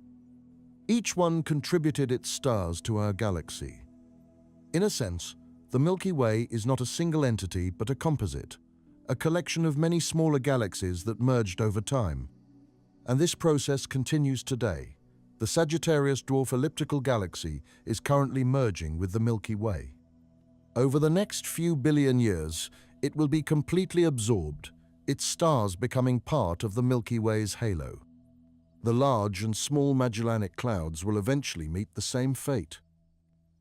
Each one contributed its stars to our galaxy. In a sense, the Milky Way is not a single entity but a composite, a collection of many smaller galaxies that merged over time. And this process continues today. The Sagittarius dwarf elliptical galaxy is currently merging with the Milky Way. Over the next few billion years, it will be completely absorbed, its stars becoming part of the Milky Way's halo. The large and small Magellanic Clouds will eventually meet the same fate.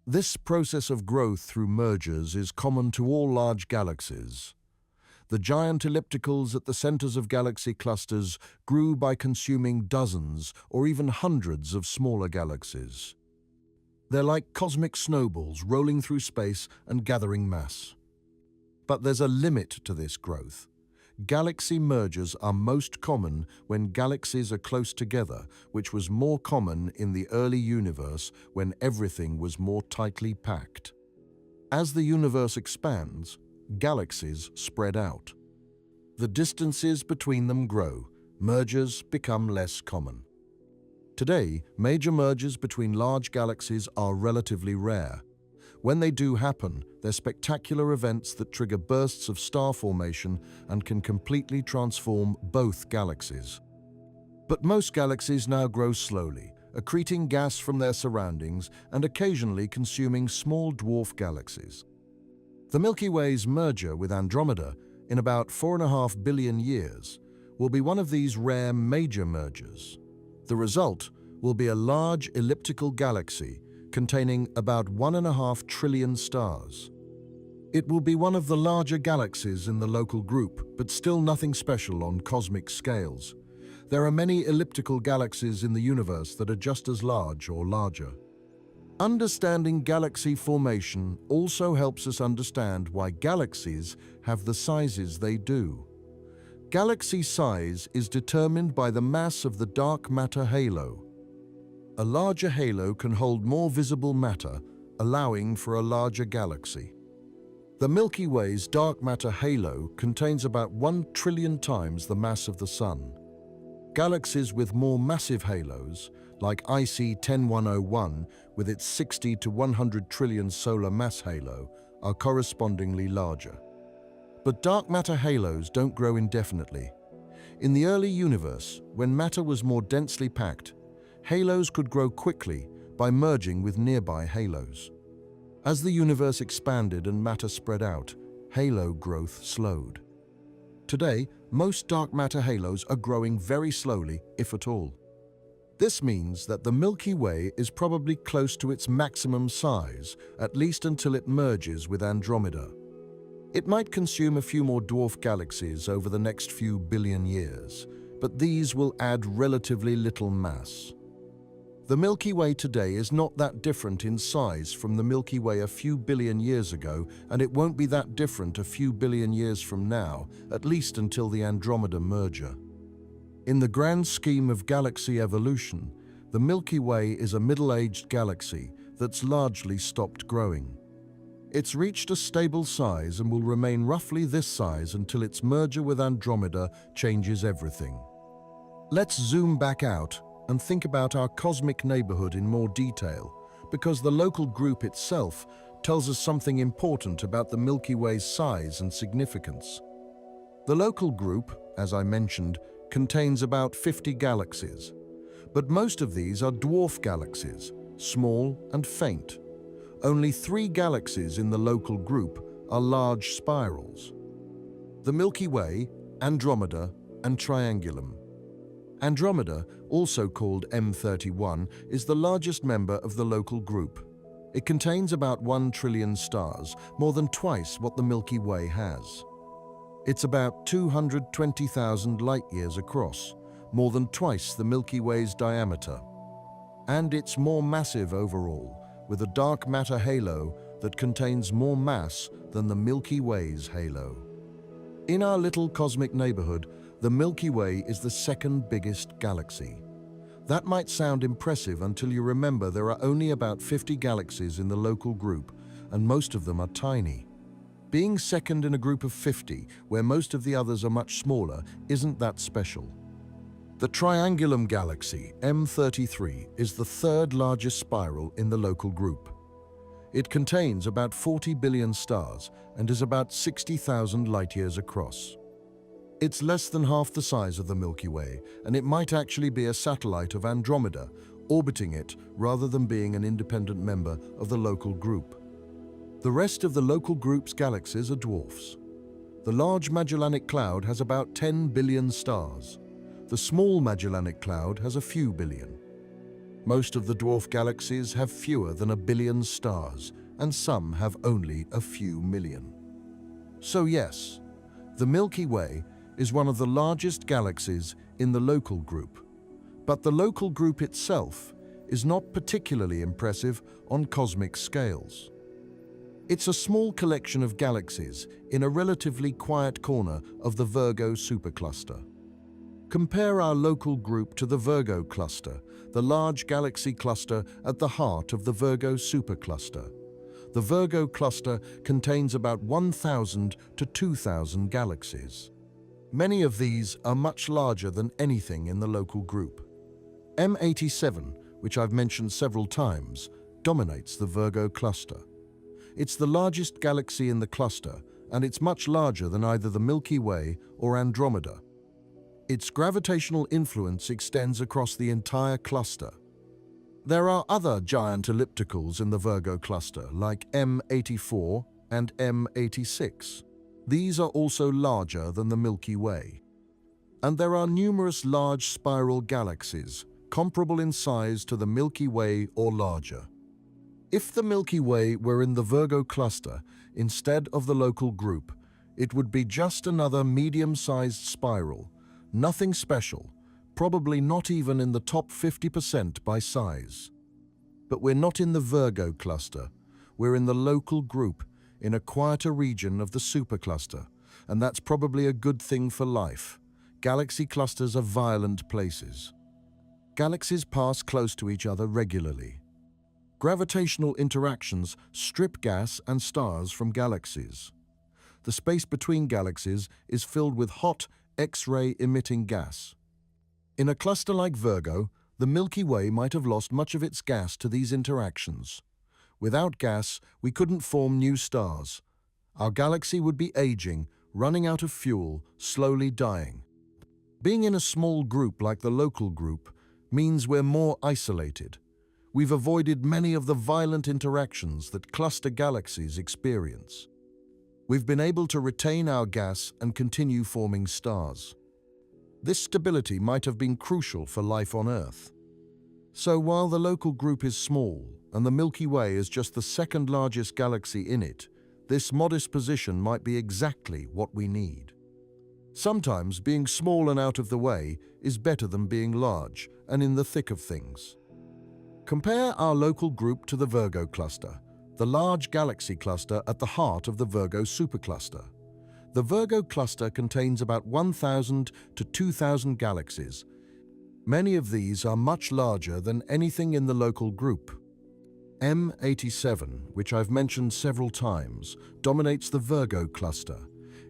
This process of growth through mergers is common to all large galaxies. The giant ellipticals at the centers of galaxy clusters grew by consuming dozens or even hundreds of smaller galaxies. They're like cosmic snowballs rolling through space and gathering mass. But there's a limit to this growth. Galaxy mergers are most common when galaxies are close together, which was more common in the early universe when everything was more tightly packed. As the universe expands, galaxies spread out. The distances between them grow. Mergers become less common. Today, major mergers between large galaxies are relatively rare. When they do happen, they're spectacular events that trigger bursts of star formation and can completely transform both galaxies. But most galaxies now grow slowly, accreting gas from their surroundings and occasionally consuming small dwarf galaxies. The Milky Way's merger with Andromeda in about 4.5 billion years will be one of these rare major mergers. The result will be a large elliptical galaxy containing about 1.5 trillion stars. It will be one of the larger galaxies in the local group, but still nothing special on cosmic scales. There are many elliptical galaxies in the universe that are just as large or larger. Understanding galaxy formation also helps us understand why galaxies have the sizes they do. Galaxy size is determined by the mass of the dark matter halo. A larger halo can hold more visible matter, allowing for a larger galaxy. The Milky Way's dark matter halo contains about 1 trillion times the mass of the Sun. Galaxies with more massive halos, like IC 10101 with its 60 to 100 trillion solar mass halo, are correspondingly larger. But dark matter halos don't grow indefinitely. In the early universe, when matter was more densely packed, halos could grow quickly by merging with nearby halos. As the universe expanded and matter spread out, halo growth slowed. Today, most dark matter halos are growing very slowly, if at all. This means that the Milky Way is probably close to its maximum size, at least until it merges with Andromeda. It might consume a few more dwarf galaxies over the next few billion years, but these will add relatively little mass. The Milky Way today is not that different in size from the Milky Way a few billion years ago, and it won't be that different a few billion years from now, at least until the Andromeda merger. In the grand scheme of galaxy evolution, the Milky Way is a middle-aged galaxy that's largely stopped growing. It's reached a stable size and will remain roughly this size until its merger with Andromeda changes everything. Let's zoom back out and think about our cosmic neighborhood in more detail, because the local group itself tells us something important about the Milky Way's size and significance. The local group, as I mentioned, contains about 50 galaxies, but most of these are dwarf galaxies, small and faint. Only 3 galaxies in the local group are large spirals: the Milky Way, Andromeda, and Triangulum. Andromeda, also called M31, is the largest member of the local group. It contains about 1 trillion stars, more than twice what the Milky Way has. It's about 220,000 light-years across, more than twice the Milky Way's diameter. And it's more massive overall, with a dark matter halo that contains more mass than the Milky Way's halo. In our little cosmic neighborhood, the Milky Way is the second biggest galaxy. That might sound impressive until you remember there are only about 50 galaxies in the local group, and most of them are tiny. Being second in a group of 50, where most of the others are much smaller, isn't that special. The Triangulum galaxy, M33, is the third largest spiral in the local group. It contains about 40 billion stars and is about 60,000 light-years across. It's less than half the size of the Milky Way, and it might actually be a satellite of Andromeda, orbiting it rather than being an independent member of the local group. The rest of the local group's galaxies are dwarfs. The Large Magellanic Cloud has about 10 billion stars. The Small Magellanic Cloud has a few billion. Most of the dwarf galaxies have fewer than 1 billion stars, and some have only a few million. So yes, the Milky Way is one of the largest galaxies in the local group. But the local group itself is not particularly impressive on cosmic scales. It's a small collection of galaxies in a relatively quiet corner of the Virgo supercluster. Compare our local group to the Virgo cluster, the large galaxy cluster at the heart of the Virgo supercluster. The Virgo cluster contains about 1,000 to 2,000 galaxies. Many of these are much larger than anything in the local group. M87, which I've mentioned several times, dominates the Virgo cluster. It's the largest galaxy in the cluster, and it's much larger than either the Milky Way or Andromeda. Its gravitational influence extends across the entire cluster. There are other giant ellipticals in the Virgo cluster, like M84 and M86. These are also larger than the Milky Way. And there are numerous large spiral galaxies, comparable in size to the Milky Way or larger. If the Milky Way were in the Virgo cluster instead of the local group, it would be just another medium-sized spiral, nothing special, probably not even in the top 50% by size. But we're not in the Virgo cluster, we're in the local group, in a quieter region of the supercluster, and that's probably a good thing for life. Galaxy clusters are violent places. Galaxies pass close to each other regularly. Gravitational interactions strip gas and stars from galaxies. The space between galaxies is filled with hot, X-ray emitting gas. In a cluster like Virgo, the Milky Way might have lost much of its gas to these interactions. Without gas, we couldn't form new stars. Our galaxy would be aging, running out of fuel, slowly dying. Being in a small group like the local group means we're more isolated. We've avoided many of the violent interactions that cluster galaxies experience. We've been able to retain our gas and continue forming stars. This stability might have been crucial for life on Earth. So while the local group is small and the Milky Way is just the second largest galaxy in it, this modest position might be exactly what we need. Sometimes being small and out of the way is better than being large and in the thick of things. Compare our local group to the Virgo cluster, the large galaxy cluster at the heart of the Virgo supercluster. The Virgo cluster contains about 1,000 to 2,000 galaxies. Many of these are much larger than anything in the local group. M87, which I've mentioned several times, dominates the Virgo cluster.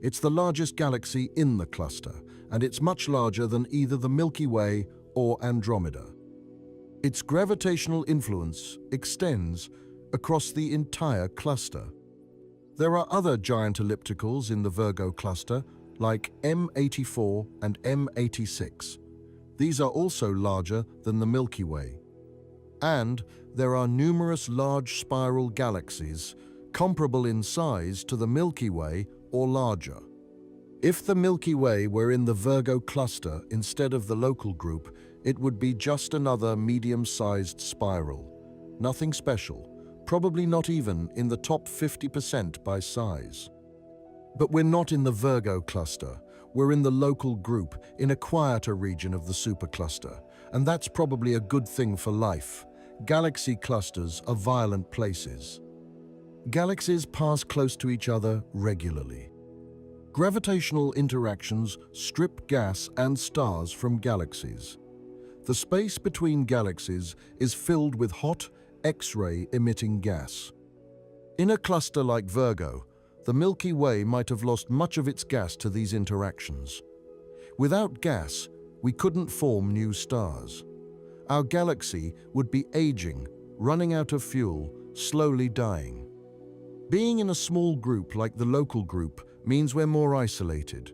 It's the largest galaxy in the cluster, and it's much larger than either the Milky Way or Andromeda. Its gravitational influence extends across the entire cluster. There are other giant ellipticals in the Virgo cluster, like M84 and M86. These are also larger than the Milky Way. And there are numerous large spiral galaxies comparable in size to the Milky Way or larger. If the Milky Way were in the Virgo cluster instead of the local group, it would be just another medium-sized spiral. Nothing special, probably not even in the top 50% by size. But we're not in the Virgo cluster. We're in the local group, in a quieter region of the supercluster, and that's probably a good thing for life. Galaxy clusters are violent places. Galaxies pass close to each other regularly. Gravitational interactions strip gas and stars from galaxies. The space between galaxies is filled with hot, X-ray emitting gas. In a cluster like Virgo, the Milky Way might have lost much of its gas to these interactions. Without gas, we couldn't form new stars. Our galaxy would be aging, running out of fuel, slowly dying. Being in a small group like the local group means we're more isolated.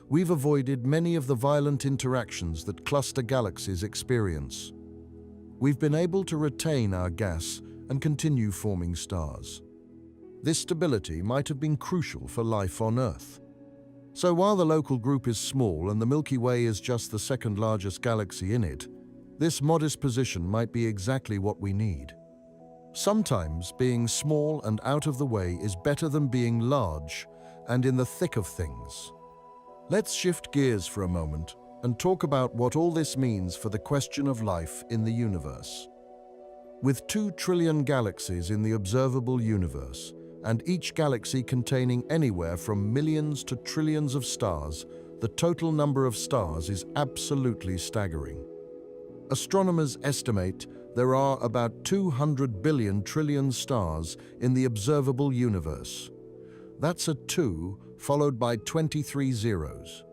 We've avoided many of the violent interactions that cluster galaxies experience. We've been able to retain our gas and continue forming stars. This stability might have been crucial for life on Earth. So while the local group is small and the Milky Way is just the second largest galaxy in it, this modest position might be exactly what we need. Sometimes being small and out of the way is better than being large and in the thick of things. Let's shift gears for a moment and talk about what all this means for the question of life in the universe. With 2 trillion galaxies in the observable universe, and each galaxy containing anywhere from millions to trillions of stars, the total number of stars is absolutely staggering. Astronomers estimate there are about 200 billion trillion stars in the observable universe. That's a 2 followed by 23 zeros.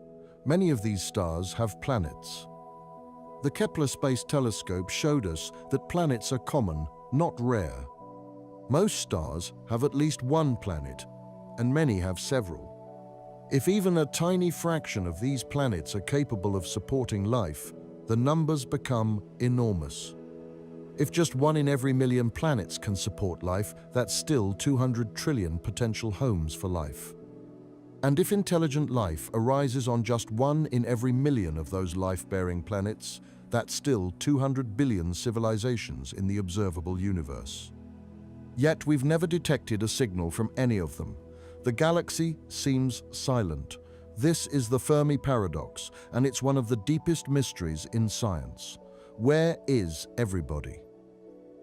Many of these stars have planets. The Kepler Space Telescope showed us that planets are common, not rare. Most stars have at least one planet, and many have several. If even a tiny fraction of these planets are capable of supporting life, the numbers become enormous. If just 1 in every million planets can support life, that's still 200 trillion potential homes for life. And if intelligent life arises on just 1 in every million of those life-bearing planets, that's still 200 billion civilizations in the observable universe. Yet we've never detected a signal from any of them. The galaxy seems silent. This is the Fermi paradox, and it's one of the deepest mysteries in science. Where is everybody?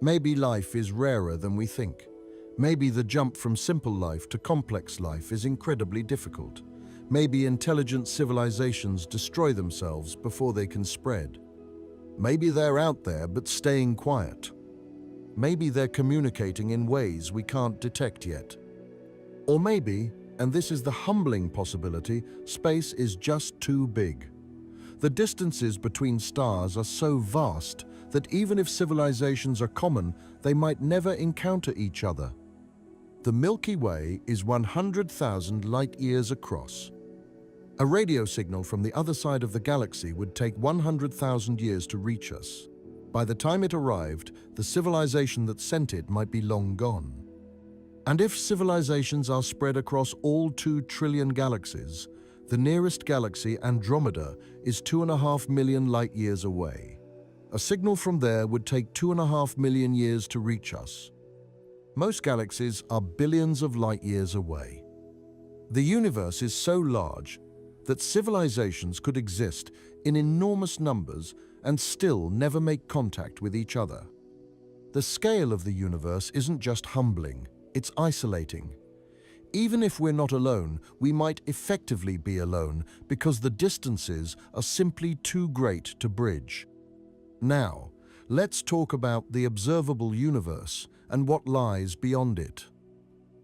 Maybe life is rarer than we think. Maybe the jump from simple life to complex life is incredibly difficult. Maybe intelligent civilizations destroy themselves before they can spread. Maybe they're out there but staying quiet. Maybe they're communicating in ways we can't detect yet. Or maybe, and this is the humbling possibility, space is just too big. The distances between stars are so vast that even if civilizations are common, they might never encounter each other. The Milky Way is 100,000 light-years across. A radio signal from the other side of the galaxy would take 100,000 years to reach us. By the time it arrived, the civilization that sent it might be long gone. And if civilizations are spread across all 2 trillion galaxies, the nearest galaxy, Andromeda, is 2.5 million light-years away. A signal from there would take 2.5 million years to reach us. Most galaxies are billions of light-years away. The universe is so large that civilizations could exist in enormous numbers and still never make contact with each other. The scale of the universe isn't just humbling, it's isolating. Even if we're not alone, we might effectively be alone because the distances are simply too great to bridge. Now, let's talk about the observable universe and what lies beyond it.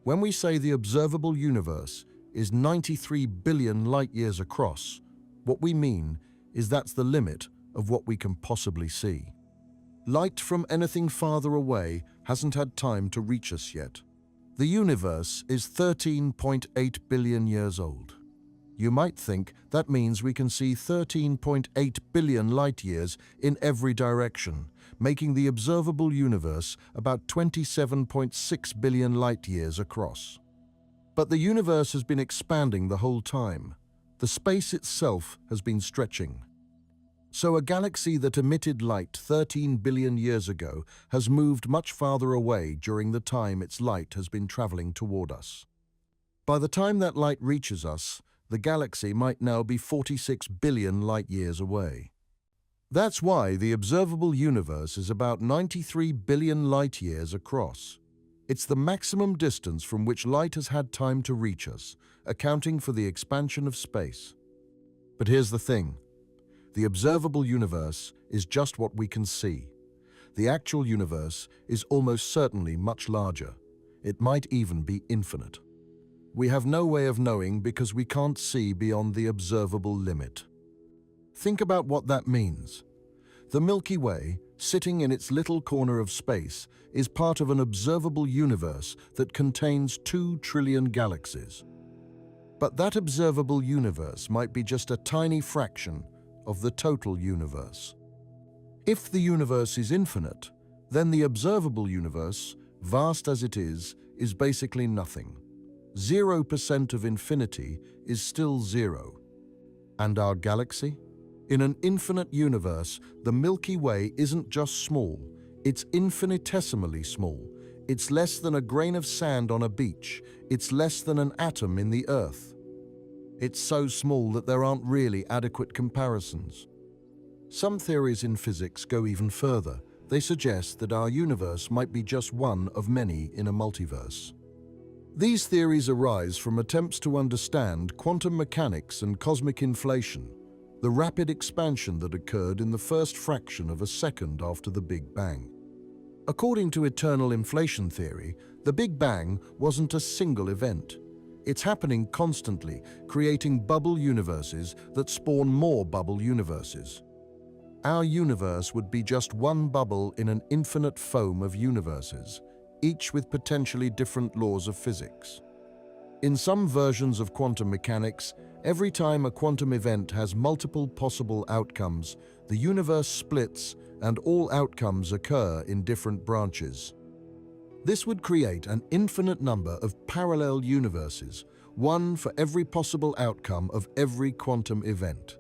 When we say the observable universe is 93 billion light-years across, what we mean is that's the limit of what we can possibly see. Light from anything farther away hasn't had time to reach us yet. The universe is 13.8 billion years old. You might think that means we can see 13.8 billion light-years in every direction, making the observable universe about 27.6 billion light-years across. But the universe has been expanding the whole time. The space itself has been stretching. So a galaxy that emitted light 13 billion years ago has moved much farther away during the time its light has been traveling toward us. By the time that light reaches us, the galaxy might now be 46 billion light-years away. That's why the observable universe is about 93 billion light-years across. It's the maximum distance from which light has had time to reach us, accounting for the expansion of space. But here's the thing. The observable universe is just what we can see. The actual universe is almost certainly much larger. It might even be infinite. We have no way of knowing because we can't see beyond the observable limit. Think about what that means. The Milky Way, sitting in its little corner of space, is part of an observable universe that contains 2 trillion galaxies. But that observable universe might be just a tiny fraction of the total universe. If the universe is infinite, then the observable universe, vast as it is basically nothing. 0% of infinity is still 0. And our galaxy? In an infinite universe, the Milky Way isn't just small, it's infinitesimally small. It's less than a grain of sand on a beach. It's less than an atom in the Earth. It's so small that there aren't really adequate comparisons. Some theories in physics go even further. They suggest that our universe might be just one of many in a multiverse. These theories arise from attempts to understand quantum mechanics and cosmic inflation, the rapid expansion that occurred in the first fraction of a second after the Big Bang. According to eternal inflation theory, the Big Bang wasn't a single event. It's happening constantly, creating bubble universes that spawn more bubble universes. Our universe would be just one bubble in an infinite foam of universes, each with potentially different laws of physics. In some versions of quantum mechanics, every time a quantum event has multiple possible outcomes, the universe splits and all outcomes occur in different branches. This would create an infinite number of parallel universes, one for every possible outcome of every quantum event.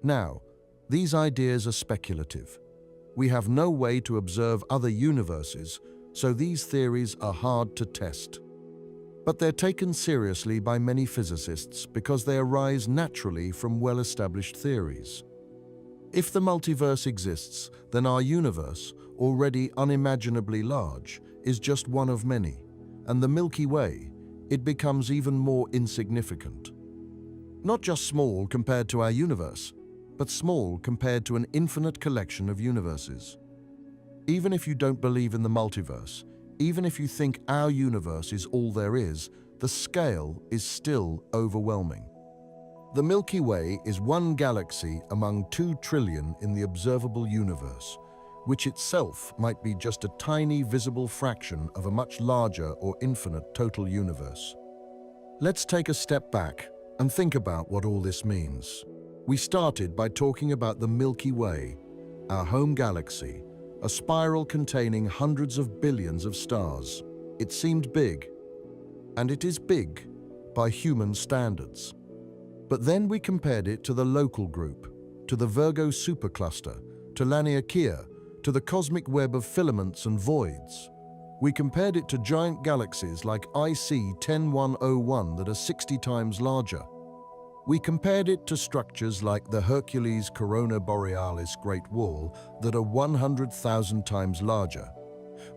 Now, these ideas are speculative. We have no way to observe other universes, so these theories are hard to test. But they're taken seriously by many physicists because they arise naturally from well-established theories. If the multiverse exists, then our universe, already unimaginably large, is just one of many, and the Milky Way, it becomes even more insignificant. Not just small compared to our universe, but small compared to an infinite collection of universes. Even if you don't believe in the multiverse, even if you think our universe is all there is, the scale is still overwhelming. The Milky Way is one galaxy among 2 trillion in the observable universe, which itself might be just a tiny visible fraction of a much larger or infinite total universe. Let's take a step back and think about what all this means. We started by talking about the Milky Way, our home galaxy, a spiral containing hundreds of billions of stars. It seemed big, and it is big by human standards. But then we compared it to the local group, to the Virgo supercluster, to Laniakea, to the cosmic web of filaments and voids. We compared it to giant galaxies like IC 10101 that are 60 times larger. We compared it to structures like the Hercules Corona Borealis Great Wall that are 100,000 times larger.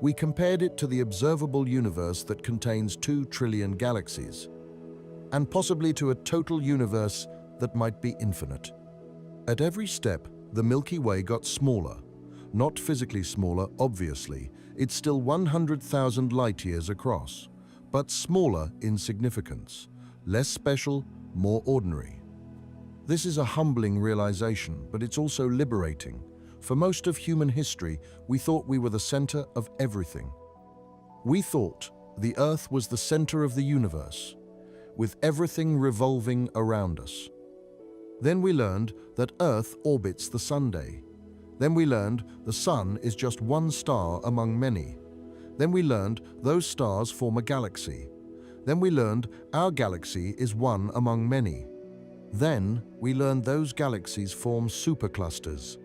We compared it to the observable universe that contains 2 trillion galaxies, and possibly to a total universe that might be infinite. At every step, the Milky Way got smaller. Not physically smaller, obviously. It's still 100,000 light-years across, but smaller in significance, less special, more ordinary. This is a humbling realization, but it's also liberating. For most of human history, we thought we were the center of everything. We thought the Earth was the center of the universe. with everything revolving around us. Then we learned that Earth orbits the Sunday. Then we learned the Sun is just one star among many. Then we learned those stars form a galaxy. Then we learned our galaxy is one among many. Then we learned those galaxies form superclusters.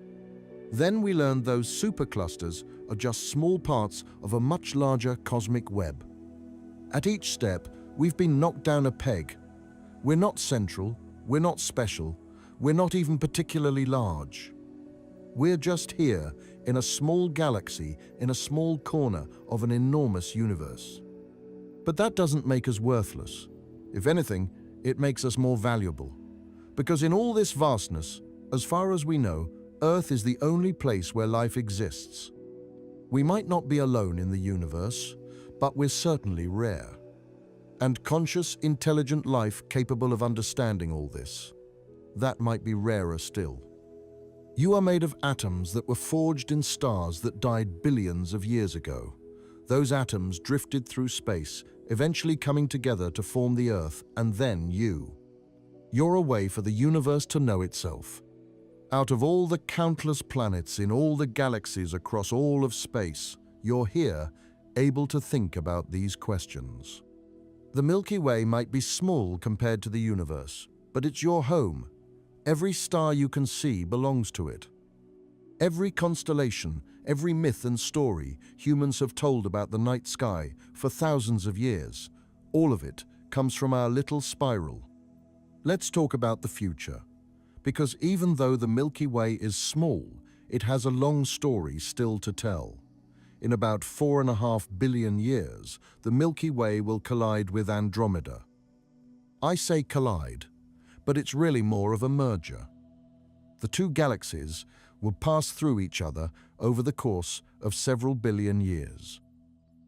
Then we learned those superclusters are just small parts of a much larger cosmic web. At each step, we've been knocked down a peg. We're not central, we're not special, we're not even particularly large. We're just here in a small galaxy in a small corner of an enormous universe. But that doesn't make us worthless. If anything, it makes us more valuable. Because in all this vastness, as far as we know, Earth is the only place where life exists. We might not be alone in the universe, but we're certainly rare. And conscious, intelligent life capable of understanding all this, that might be rarer still. You are made of atoms that were forged in stars that died billions of years ago. Those atoms drifted through space, eventually coming together to form the Earth, and then you. You're a way for the universe to know itself. Out of all the countless planets in all the galaxies across all of space, you're here, able to think about these questions. The Milky Way might be small compared to the universe, but it's your home. Every star you can see belongs to it. Every constellation, every myth and story humans have told about the night sky for thousands of years, all of it comes from our little spiral. Let's talk about the future. Because even though the Milky Way is small, it has a long story still to tell. In about 4.5 billion years, the Milky Way will collide with Andromeda. I say collide, but it's really more of a merger. The two galaxies will pass through each other over the course of several billion years.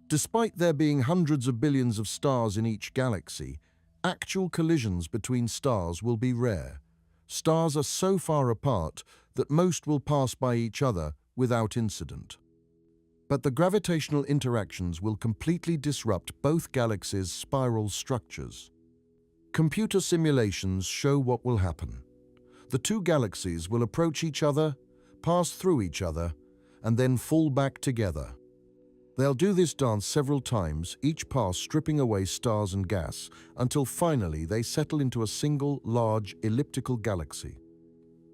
Despite there being hundreds of billions of stars in each galaxy, actual collisions between stars will be rare. Stars are so far apart that most will pass by each other without incident. But the gravitational interactions will completely disrupt both galaxies' spiral structures. Computer simulations show what will happen. The two galaxies will approach each other, pass through each other, and then fall back together. They'll do this dance several times, each pass stripping away stars and gas, until finally they settle into a single, large, elliptical galaxy.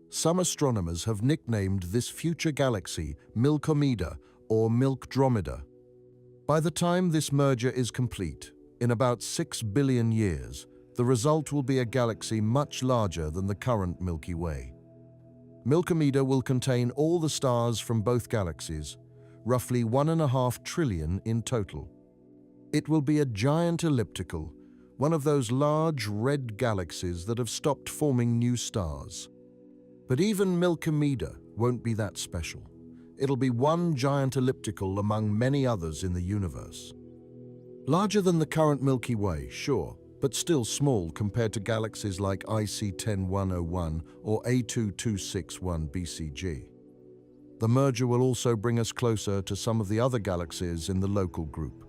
Some astronomers have nicknamed this future galaxy Milkomeda or Milkdromeda. By the time this merger is complete, in about 6 billion years, the result will be a galaxy much larger than the current Milky Way. Milkomeda will contain all the stars from both galaxies, roughly 1.5 trillion in total. It will be a giant elliptical, one of those large red galaxies that have stopped forming new stars. But even Milkomeda won't be that special. It'll be one giant elliptical among many others in the universe. Larger than the current Milky Way, sure, but still small compared to galaxies like IC 10101 or A2261 BCG. The merger will also bring us closer to some of the other galaxies in the local group.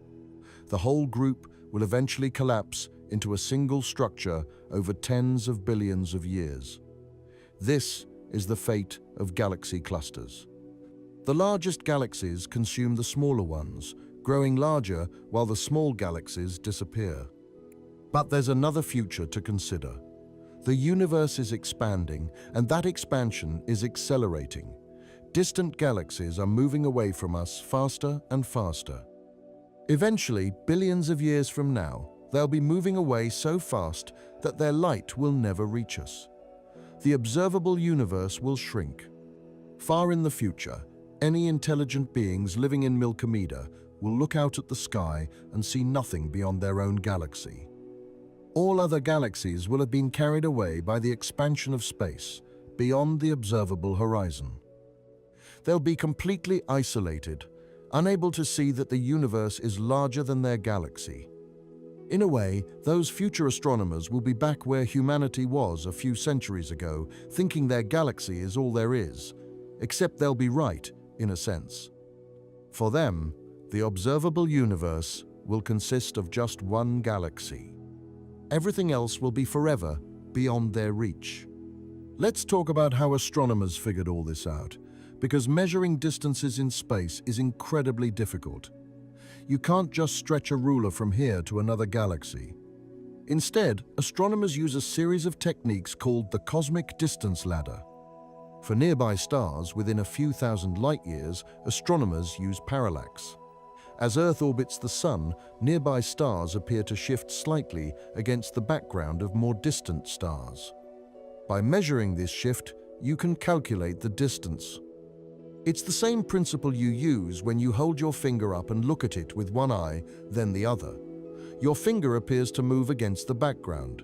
The whole group will eventually collapse into a single structure over tens of billions of years. This is the fate of galaxy clusters. The largest galaxies consume the smaller ones, growing larger while the small galaxies disappear. But there's another future to consider. The universe is expanding, and that expansion is accelerating. Distant galaxies are moving away from us faster and faster. Eventually, billions of years from now, they'll be moving away so fast that their light will never reach us. The observable universe will shrink. Far in the future, any intelligent beings living in Milkomeda will look out at the sky and see nothing beyond their own galaxy. All other galaxies will have been carried away by the expansion of space, beyond the observable horizon. They'll be completely isolated, unable to see that the universe is larger than their galaxy. In a way, those future astronomers will be back where humanity was a few centuries ago, thinking their galaxy is all there is, except they'll be right, in a sense. For them, the observable universe will consist of just one galaxy. Everything else will be forever beyond their reach. Let's talk about how astronomers figured all this out, because measuring distances in space is incredibly difficult. You can't just stretch a ruler from here to another galaxy. Instead, astronomers use a series of techniques called the cosmic distance ladder. For nearby stars within a few thousand light-years, astronomers use parallax. As Earth orbits the Sun, nearby stars appear to shift slightly against the background of more distant stars. By measuring this shift, you can calculate the distance. It's the same principle you use when you hold your finger up and look at it with one eye, then the other. Your finger appears to move against the background.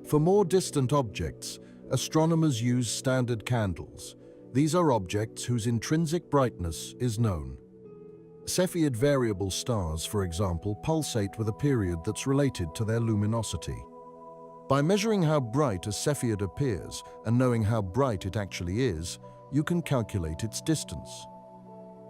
For more distant objects, astronomers use standard candles. These are objects whose intrinsic brightness is known. Cepheid variable stars, for example, pulsate with a period that's related to their luminosity. By measuring how bright a Cepheid appears and knowing how bright it actually is, you can calculate its distance.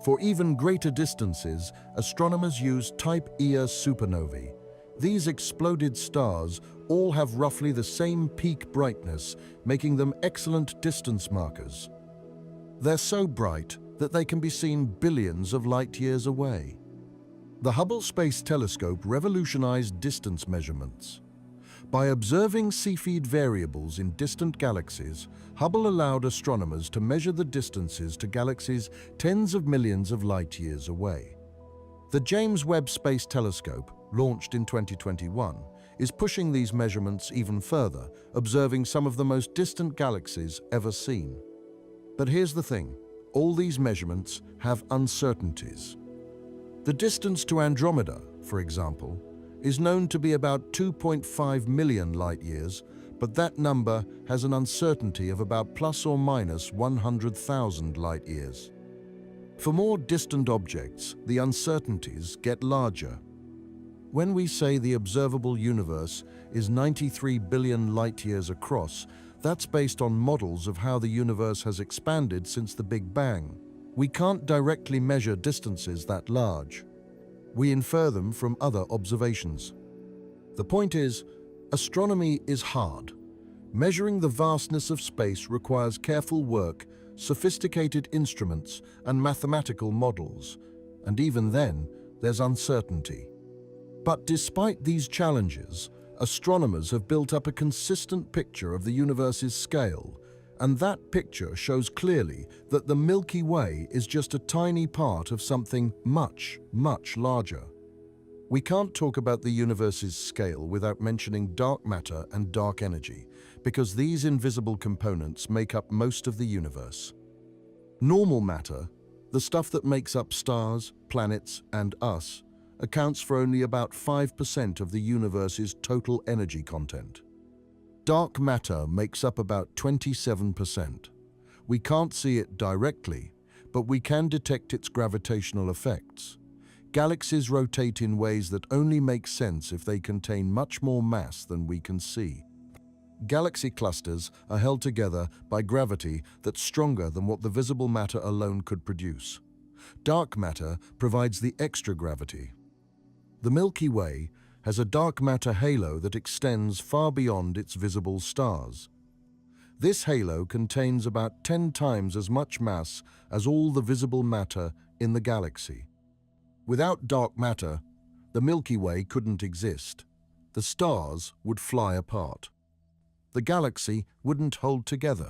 For even greater distances, astronomers use Type Ia supernovae. These exploded stars all have roughly the same peak brightness, making them excellent distance markers. They're so bright that they can be seen billions of light-years away. The Hubble Space Telescope revolutionized distance measurements. By observing Cepheid variables in distant galaxies, Hubble allowed astronomers to measure the distances to galaxies tens of millions of light-years away. The James Webb Space Telescope, launched in 2021, is pushing these measurements even further, observing some of the most distant galaxies ever seen. But here's the thing. All these measurements have uncertainties. The distance to Andromeda, for example, is known to be about 2.5 million light-years, but that number has an uncertainty of about plus or minus 100,000 light-years. For more distant objects, the uncertainties get larger. When we say the observable universe is 93 billion light-years across, that's based on models of how the universe has expanded since the Big Bang. We can't directly measure distances that large. We infer them from other observations. The point is, astronomy is hard. Measuring the vastness of space requires careful work, sophisticated instruments, and mathematical models. And even then, there's uncertainty. But despite these challenges, astronomers have built up a consistent picture of the universe's scale, and that picture shows clearly that the Milky Way is just a tiny part of something much, much larger. We can't talk about the universe's scale without mentioning dark matter and dark energy, because these invisible components make up most of the universe. Normal matter, the stuff that makes up stars, planets, and us, accounts for only about 5% of the universe's total energy content. Dark matter makes up about 27%. We can't see it directly, but we can detect its gravitational effects. Galaxies rotate in ways that only make sense if they contain much more mass than we can see. Galaxy clusters are held together by gravity that's stronger than what the visible matter alone could produce. Dark matter provides the extra gravity. The Milky Way has a dark matter halo that extends far beyond its visible stars. This halo contains about 10 times as much mass as all the visible matter in the galaxy. Without dark matter, the Milky Way couldn't exist. The stars would fly apart. The galaxy wouldn't hold together.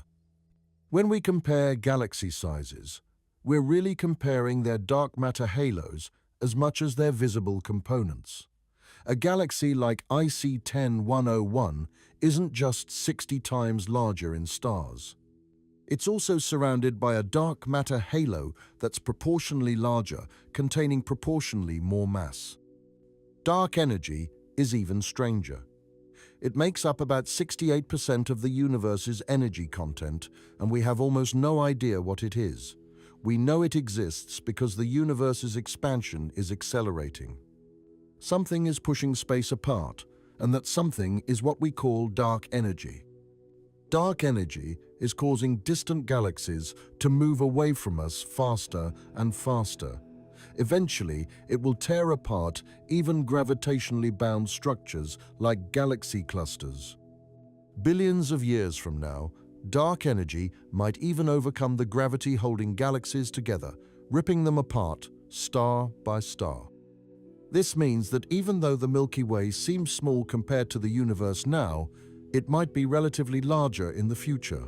When we compare galaxy sizes, we're really comparing their dark matter halos as much as their visible components. A galaxy like IC 10101 isn't just 60 times larger in stars. It's also surrounded by a dark matter halo that's proportionally larger, containing proportionally more mass. Dark energy is even stranger. It makes up about 68% of the universe's energy content, and we have almost no idea what it is. We know it exists because the universe's expansion is accelerating. Something is pushing space apart, and that something is what we call dark energy. Dark energy is causing distant galaxies to move away from us faster and faster. Eventually, it will tear apart even gravitationally bound structures like galaxy clusters. Billions of years from now, dark energy might even overcome the gravity holding galaxies together, ripping them apart, star by star. This means that even though the Milky Way seems small compared to the universe now, it might be relatively larger in the future.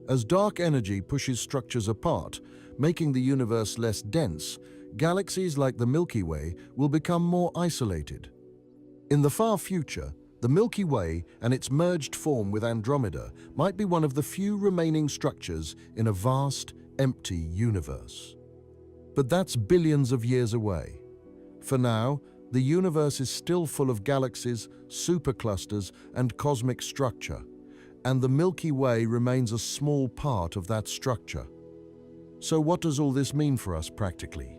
As dark energy pushes structures apart, making the universe less dense, galaxies like the Milky Way will become more isolated. In the far future, the Milky Way and its merged form with Andromeda might be one of the few remaining structures in a vast, empty universe. But that's billions of years away. For now, the universe is still full of galaxies, superclusters, and cosmic structure, and the Milky Way remains a small part of that structure. So what does all this mean for us practically?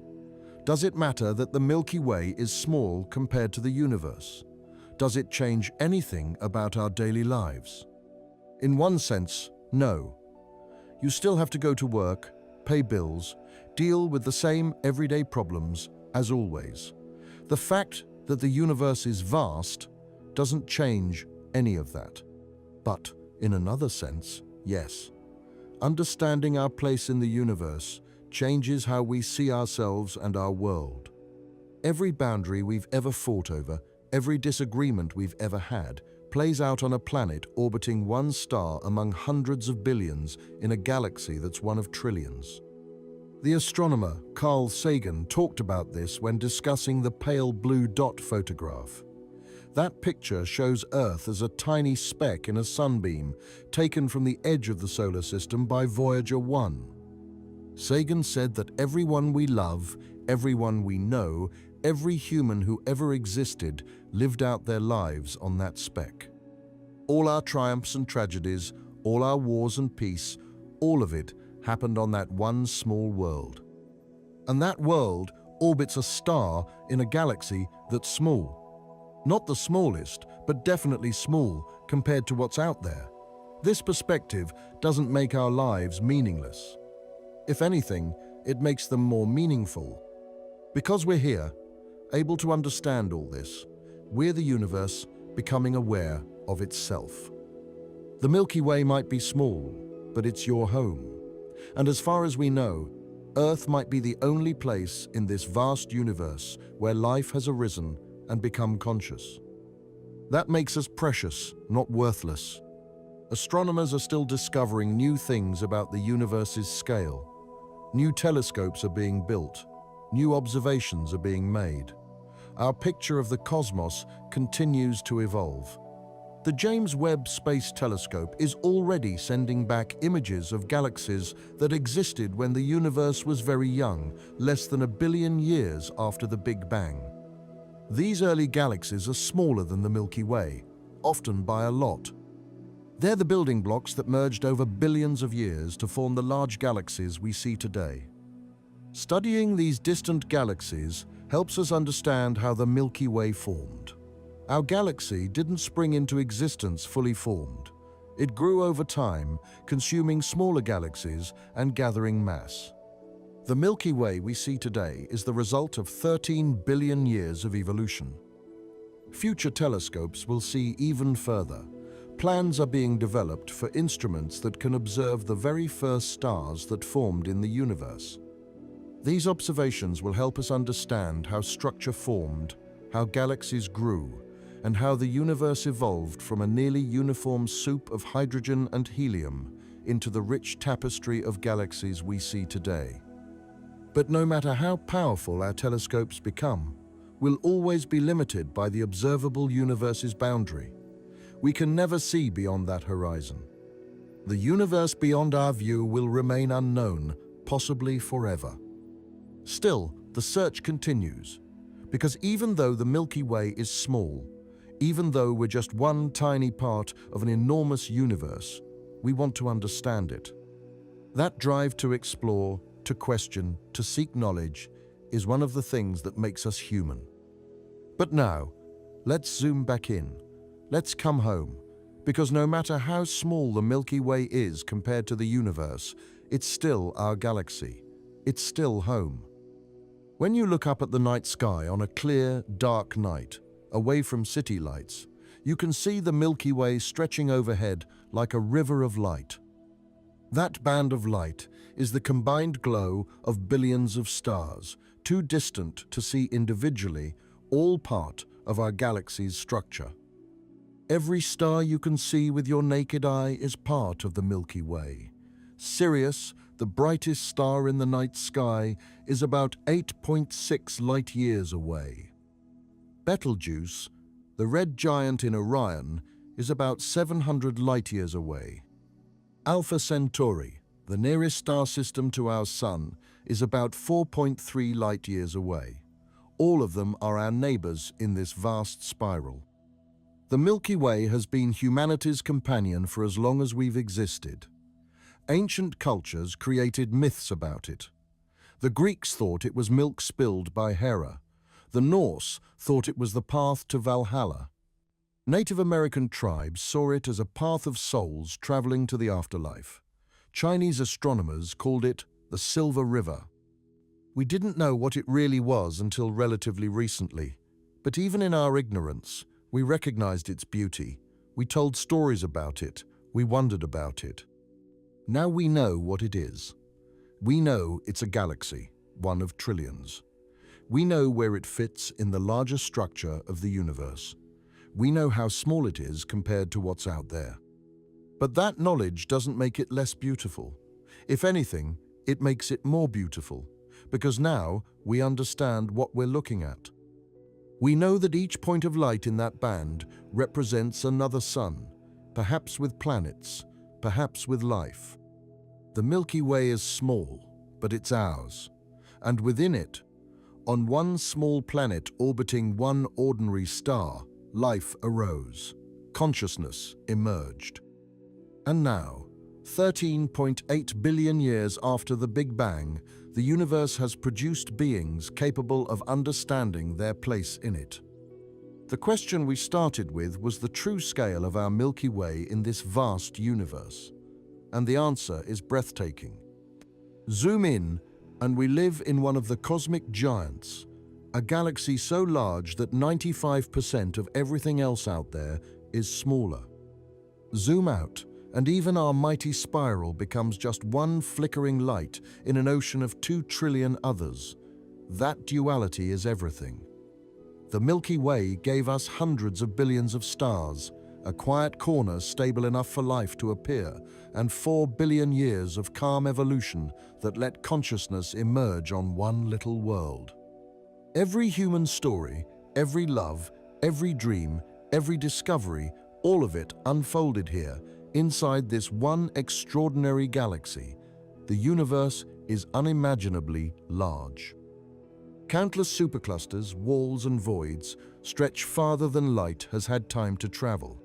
Does it matter that the Milky Way is small compared to the universe? Does it change anything about our daily lives? In one sense, no. You still have to go to work, pay bills, deal with the same everyday problems as always. The fact that the universe is vast doesn't change any of that. But in another sense, yes. Understanding our place in the universe changes how we see ourselves and our world. Every boundary we've ever fought over, every disagreement we've ever had, plays out on a planet orbiting one star among hundreds of billions in a galaxy that's one of trillions. The astronomer Carl Sagan talked about this when discussing the pale blue dot photograph. That picture shows Earth as a tiny speck in a sunbeam taken from the edge of the solar system by Voyager 1. Sagan said that everyone we love, everyone we know, every human who ever existed lived out their lives on that speck. All our triumphs and tragedies, all our wars and peace, all of it happened on that one small world. And that world orbits a star in a galaxy that's small. Not the smallest, but definitely small compared to what's out there. This perspective doesn't make our lives meaningless. If anything, it makes them more meaningful. Because we're here, able to understand all this, we're the universe becoming aware of itself. The Milky Way might be small, but it's your home. And as far as we know, Earth might be the only place in this vast universe where life has arisen and become conscious. That makes us precious, not worthless. Astronomers are still discovering new things about the universe's scale. New telescopes are being built. New observations are being made. Our picture of the cosmos continues to evolve. The James Webb Space Telescope is already sending back images of galaxies that existed when the universe was very young, less than 1 billion years after the Big Bang. These early galaxies are smaller than the Milky Way, often by a lot. They're the building blocks that merged over billions of years to form the large galaxies we see today. Studying these distant galaxies helps us understand how the Milky Way formed. Our galaxy didn't spring into existence fully formed. It grew over time, consuming smaller galaxies and gathering mass. The Milky Way we see today is the result of 13 billion years of evolution. Future telescopes will see even further. Plans are being developed for instruments that can observe the very first stars that formed in the universe. These observations will help us understand how structure formed, how galaxies grew, and how the universe evolved from a nearly uniform soup of hydrogen and helium into the rich tapestry of galaxies we see today. But no matter how powerful our telescopes become, we'll always be limited by the observable universe's boundary. We can never see beyond that horizon. The universe beyond our view will remain unknown, possibly forever. Still, the search continues, because even though the Milky Way is small, even though we're just one tiny part of an enormous universe, we want to understand it. That drive to explore, to question, to seek knowledge is one of the things that makes us human. But now, let's zoom back in. Let's come home, because no matter how small the Milky Way is compared to the universe, it's still our galaxy. It's still home. When you look up at the night sky on a clear, dark night, away from city lights, you can see the Milky Way stretching overhead like a river of light. That band of light is the combined glow of billions of stars, too distant to see individually, all part of our galaxy's structure. Every star you can see with your naked eye is part of the Milky Way. Sirius, the brightest star in the night sky, is about 8.6 light-years away. Betelgeuse, the red giant in Orion, is about 700 light-years away. Alpha Centauri, the nearest star system to our Sun, is about 4.3 light-years away. All of them are our neighbors in this vast spiral. The Milky Way has been humanity's companion for as long as we've existed. Ancient cultures created myths about it. The Greeks thought it was milk spilled by Hera. The Norse thought it was the path to Valhalla. Native American tribes saw it as a path of souls traveling to the afterlife. Chinese astronomers called it the Silver River. We didn't know what it really was until relatively recently, but even in our ignorance, we recognized its beauty. We told stories about it. We wondered about it. Now we know what it is. We know it's a galaxy, one of trillions. We know where it fits in the larger structure of the universe. We know how small it is compared to what's out there. But that knowledge doesn't make it less beautiful. If anything, it makes it more beautiful, because now we understand what we're looking at. We know that each point of light in that band represents another sun, perhaps with planets, perhaps with life. The Milky Way is small, but it's ours. And within it, on one small planet orbiting one ordinary star, life arose. Consciousness emerged. And now, 13.8 billion years after the Big Bang, the universe has produced beings capable of understanding their place in it. The question we started with was the true scale of our Milky Way in this vast universe. And the answer is breathtaking. Zoom in, and we live in one of the cosmic giants, a galaxy so large that 95% of everything else out there is smaller. Zoom out, and even our mighty spiral becomes just one flickering light in an ocean of 2 trillion others. That duality is everything. The Milky Way gave us hundreds of billions of stars, a quiet corner stable enough for life to appear, and 4 billion years of calm evolution that let consciousness emerge on one little world. Every human story, every love, every dream, every discovery, all of it unfolded here, inside this one extraordinary galaxy. The universe is unimaginably large. Countless superclusters, walls and voids stretch farther than light has had time to travel.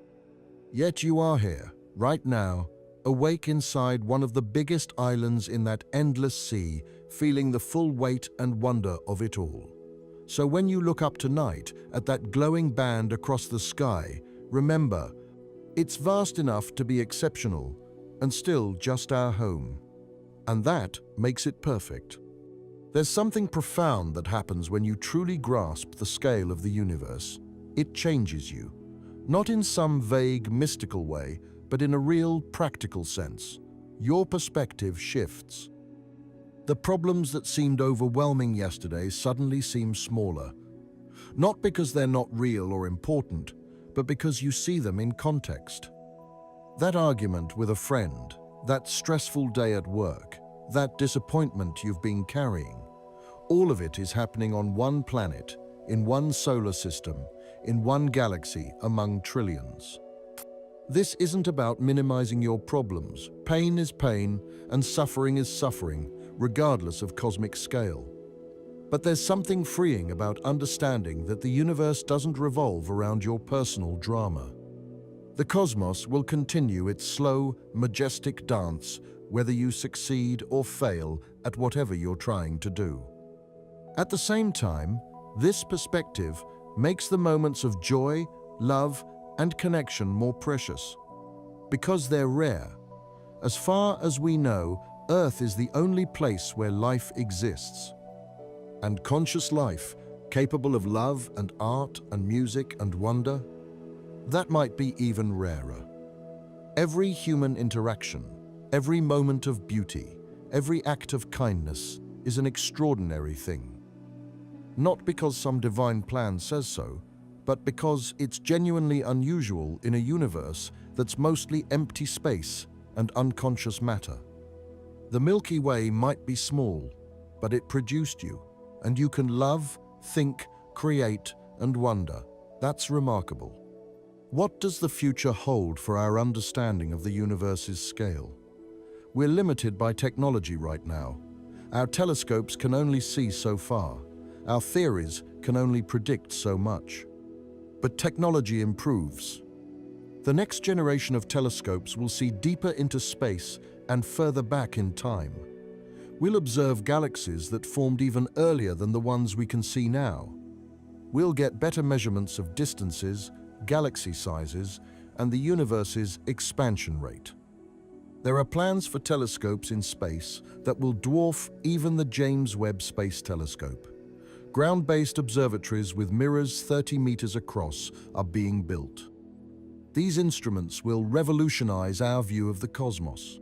Yet you are here, right now, awake inside one of the biggest islands in that endless sea, feeling the full weight and wonder of it all. So when you look up tonight at that glowing band across the sky, remember, it's vast enough to be exceptional and still just our home. And that makes it perfect. There's something profound that happens when you truly grasp the scale of the universe. It changes you, not in some vague, mystical way, but in a real, practical sense. Your perspective shifts. The problems that seemed overwhelming yesterday suddenly seem smaller. Not because they're not real or important, but because you see them in context. That argument with a friend, that stressful day at work, that disappointment you've been carrying, all of it is happening on one planet, in one solar system, in one galaxy among trillions. This isn't about minimizing your problems. Pain is pain, and suffering is suffering, regardless of cosmic scale. But there's something freeing about understanding that the universe doesn't revolve around your personal drama. The cosmos will continue its slow, majestic dance, whether you succeed or fail at whatever you're trying to do. At the same time, this perspective makes the moments of joy, love, and connection more precious. Because they're rare. As far as we know, Earth is the only place where life exists. And conscious life, capable of love and art and music and wonder, that might be even rarer. Every human interaction, every moment of beauty, every act of kindness is an extraordinary thing. Not because some divine plan says so, but because it's genuinely unusual in a universe that's mostly empty space and unconscious matter. The Milky Way might be small, but it produced you, and you can love, think, create, and wonder. That's remarkable. What does the future hold for our understanding of the universe's scale? We're limited by technology right now. Our telescopes can only see so far. Our theories can only predict so much. But technology improves. The next generation of telescopes will see deeper into space and further back in time. We'll observe galaxies that formed even earlier than the ones we can see now. We'll get better measurements of distances, galaxy sizes, and the universe's expansion rate. There are plans for telescopes in space that will dwarf even the James Webb Space Telescope. Ground-based observatories with mirrors 30 meters across are being built. These instruments will revolutionize our view of the cosmos.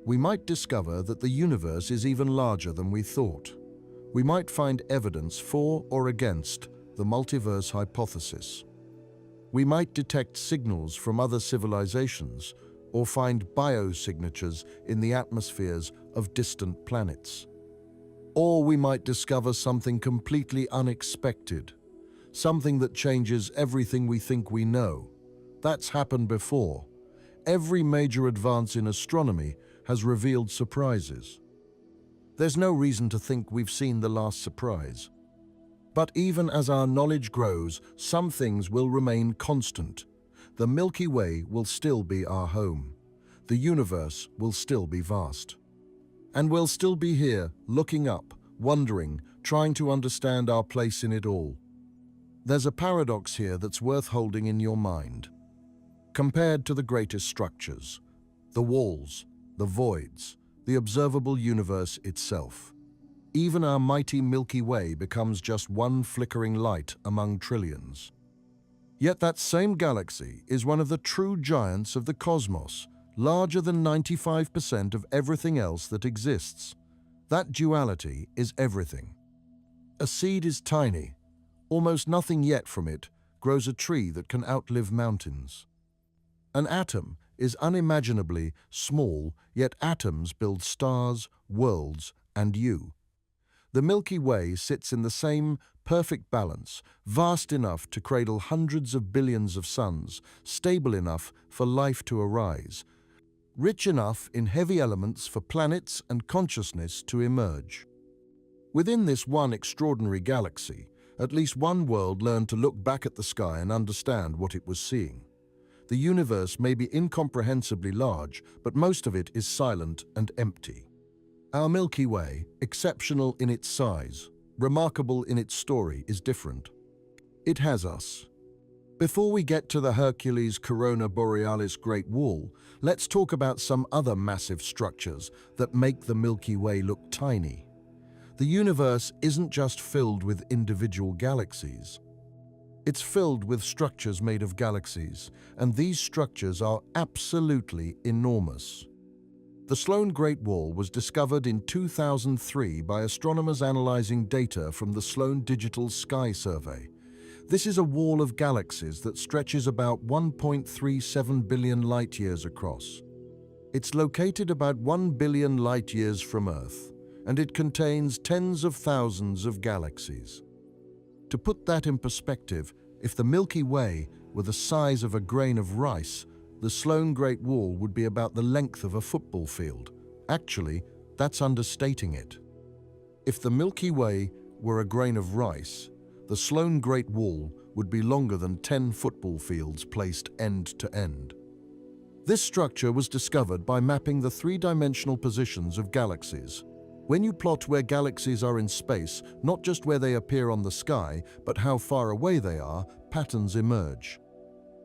We might discover that the universe is even larger than we thought. We might find evidence for or against the multiverse hypothesis. We might detect signals from other civilizations or find biosignatures in the atmospheres of distant planets. Or we might discover something completely unexpected, something that changes everything we think we know. That's happened before. Every major advance in astronomy has revealed surprises. There's no reason to think we've seen the last surprise. But even as our knowledge grows, some things will remain constant. The Milky Way will still be our home. The universe will still be vast. And we'll still be here, looking up, wondering, trying to understand our place in it all. There's a paradox here that's worth holding in your mind. Compared to the greatest structures, the walls, the voids, the observable universe itself, even our mighty Milky Way becomes just one flickering light among trillions. Yet that same galaxy is one of the true giants of the cosmos, larger than 95% of everything else that exists. That duality is everything. A seed is tiny. Almost nothing yet from it grows a tree that can outlive mountains. An atom is unimaginably small, yet atoms build stars, worlds, and you. The Milky Way sits in the same perfect balance, vast enough to cradle hundreds of billions of suns, stable enough for life to arise, rich enough in heavy elements for planets and consciousness to emerge. Within this one extraordinary galaxy, at least one world learned to look back at the sky and understand what it was seeing. The universe may be incomprehensibly large, but most of it is silent and empty. Our Milky Way, exceptional in its size, remarkable in its story, is different. It has us. Before we get to the Hercules Corona Borealis Great Wall, let's talk about some other massive structures that make the Milky Way look tiny. The universe isn't just filled with individual galaxies. It's filled with structures made of galaxies, and these structures are absolutely enormous. The Sloan Great Wall was discovered in 2003 by astronomers analyzing data from the Sloan Digital Sky Survey. This is a wall of galaxies that stretches about 1.37 billion light-years across. It's located about 1 billion light-years from Earth, and it contains tens of thousands of galaxies. To put that in perspective, if the Milky Way were the size of a grain of rice, the Sloan Great Wall would be about the length of a football field. Actually, that's understating it. If the Milky Way were a grain of rice, the Sloan Great Wall would be longer than 10 football fields placed end to end. This structure was discovered by mapping the three-dimensional positions of galaxies. When you plot where galaxies are in space, not just where they appear on the sky, but how far away they are, patterns emerge.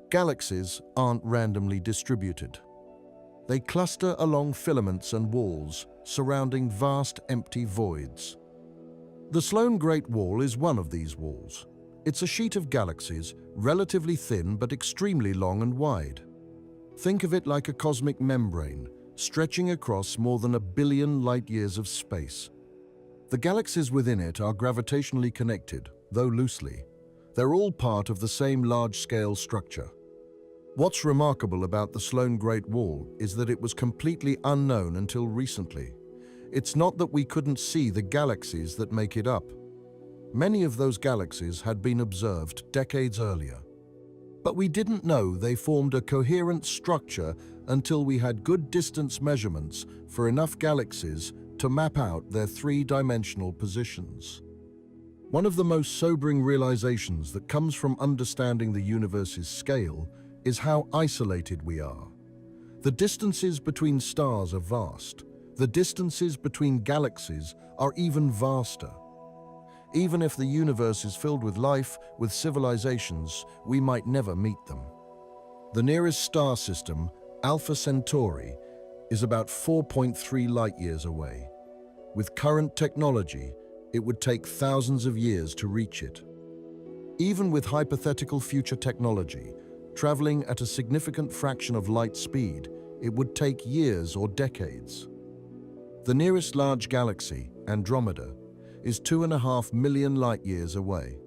Galaxies aren't randomly distributed. They cluster along filaments and walls, surrounding vast empty voids. The Sloan Great Wall is one of these walls. It's a sheet of galaxies, relatively thin but extremely long and wide. Think of it like a cosmic membrane, stretching across more than 1 billion light-years of space. The galaxies within it are gravitationally connected, though loosely. They're all part of the same large-scale structure. What's remarkable about the Sloan Great Wall is that it was completely unknown until recently. It's not that we couldn't see the galaxies that make it up. Many of those galaxies had been observed decades earlier. But we didn't know they formed a coherent structure until we had good distance measurements for enough galaxies to map out their three-dimensional positions. One of the most sobering realizations that comes from understanding the universe's scale is how isolated we are. The distances between stars are vast. The distances between galaxies are even vaster. Even if the universe is filled with life, with civilizations, we might never meet them. The nearest star system, Alpha Centauri, is about 4.3 light-years away. With current technology, it would take thousands of years to reach it. Even with hypothetical future technology, traveling at a significant fraction of light speed, it would take years or decades. The nearest large galaxy, Andromeda, is 2.5 million light-years away.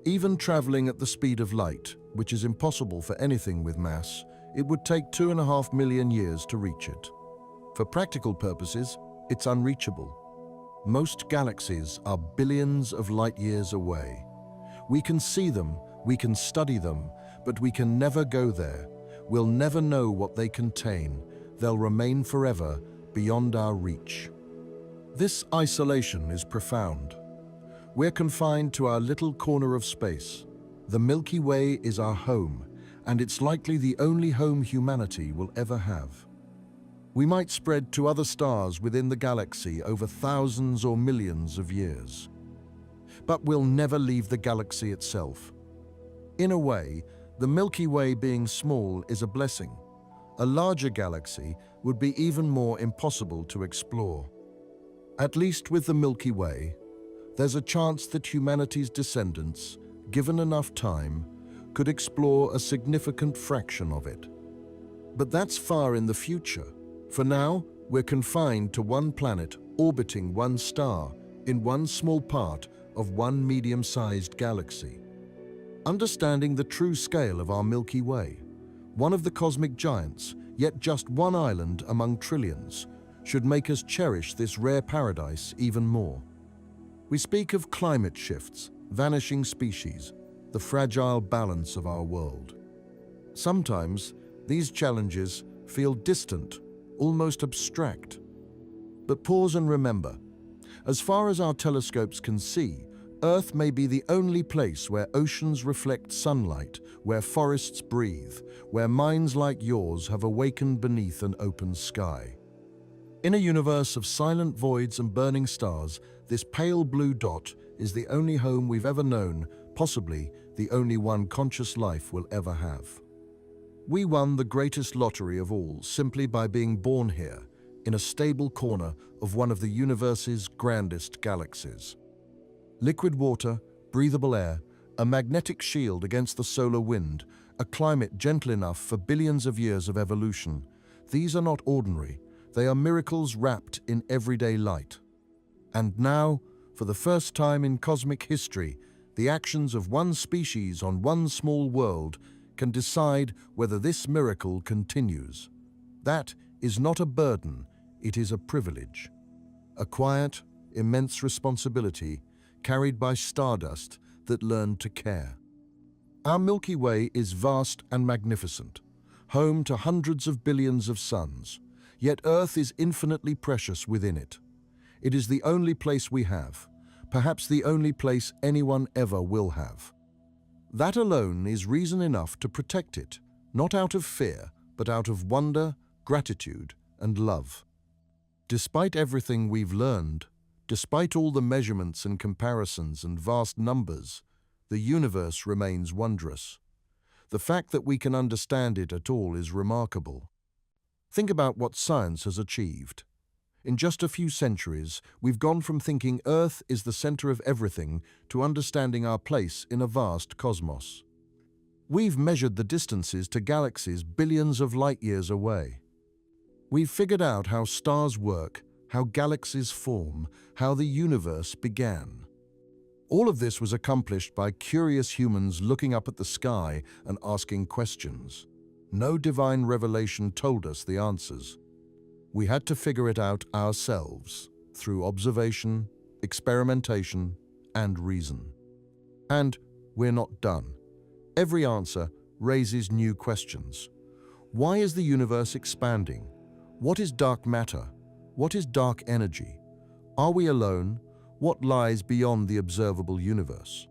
Even traveling at the speed of light, which is impossible for anything with mass, it would take 2.5 million years to reach it. For practical purposes, it's unreachable. Most galaxies are billions of light-years away. We can see them, we can study them, but we can never go there. We'll never know what they contain. They'll remain forever beyond our reach. This isolation is profound. We're confined to our little corner of space. The Milky Way is our home, and it's likely the only home humanity will ever have. We might spread to other stars within the galaxy over thousands or millions of years. But we'll never leave the galaxy itself. In a way, the Milky Way being small is a blessing. A larger galaxy would be even more impossible to explore. At least with the Milky Way, there's a chance that humanity's descendants, given enough time, could explore a significant fraction of it. But that's far in the future. For now, we're confined to one planet orbiting one star in one small part of one medium-sized galaxy. Understanding the true scale of our Milky Way, one of the cosmic giants, yet just one island among trillions, should make us cherish this rare paradise even more. We speak of climate shifts, vanishing species, the fragile balance of our world. Sometimes these challenges feel distant, almost abstract. But pause and remember, as far as our telescopes can see, Earth may be the only place where oceans reflect sunlight, where forests breathe, where minds like yours have awakened beneath an open sky. In a universe of silent voids and burning stars, this pale blue dot is the only home we've ever known, possibly the only one conscious life will ever have. We won the greatest lottery of all simply by being born here, in a stable corner of one of the universe's grandest galaxies. Liquid water, breathable air, a magnetic shield against the solar wind, a climate gentle enough for billions of years of evolution. These are not ordinary. They are miracles wrapped in everyday light. And now, for the first time in cosmic history, the actions of one species on one small world can decide whether this miracle continues. That is not a burden, it is a privilege. A quiet, immense responsibility carried by stardust that learned to care. Our Milky Way is vast and magnificent, home to hundreds of billions of suns, yet Earth is infinitely precious within it. It is the only place we have, perhaps the only place anyone ever will have. That alone is reason enough to protect it, not out of fear, but out of wonder, gratitude, and love. Despite everything we've learned, despite all the measurements and comparisons and vast numbers, the universe remains wondrous. The fact that we can understand it at all is remarkable. Think about what science has achieved. In just a few centuries, we've gone from thinking Earth is the center of everything to understanding our place in a vast cosmos. We've measured the distances to galaxies billions of light years away. We've figured out how stars work, how galaxies form, how the universe began. All of this was accomplished by curious humans looking up at the sky and asking questions. No divine revelation told us the answers. We had to figure it out ourselves through observation, experimentation, and reason. And we're not done. Every answer raises new questions. Why is the universe expanding? What is dark matter? What is dark energy? Are we alone? What lies beyond the observable universe?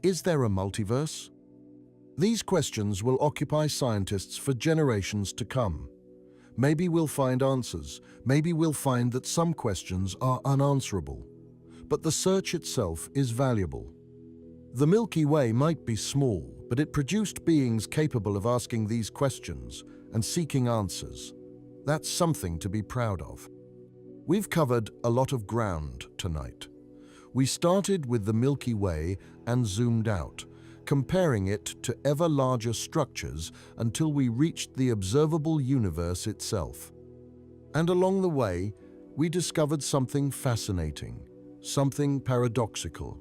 Is there a multiverse? These questions will occupy scientists for generations to come. Maybe we'll find answers. Maybe we'll find that some questions are unanswerable. But the search itself is valuable. The Milky Way might be small, but it produced beings capable of asking these questions and seeking answers. That's something to be proud of. We've covered a lot of ground tonight. We started with the Milky Way and zoomed out, comparing it to ever larger structures until we reached the observable universe itself. And along the way, we discovered something fascinating, something paradoxical.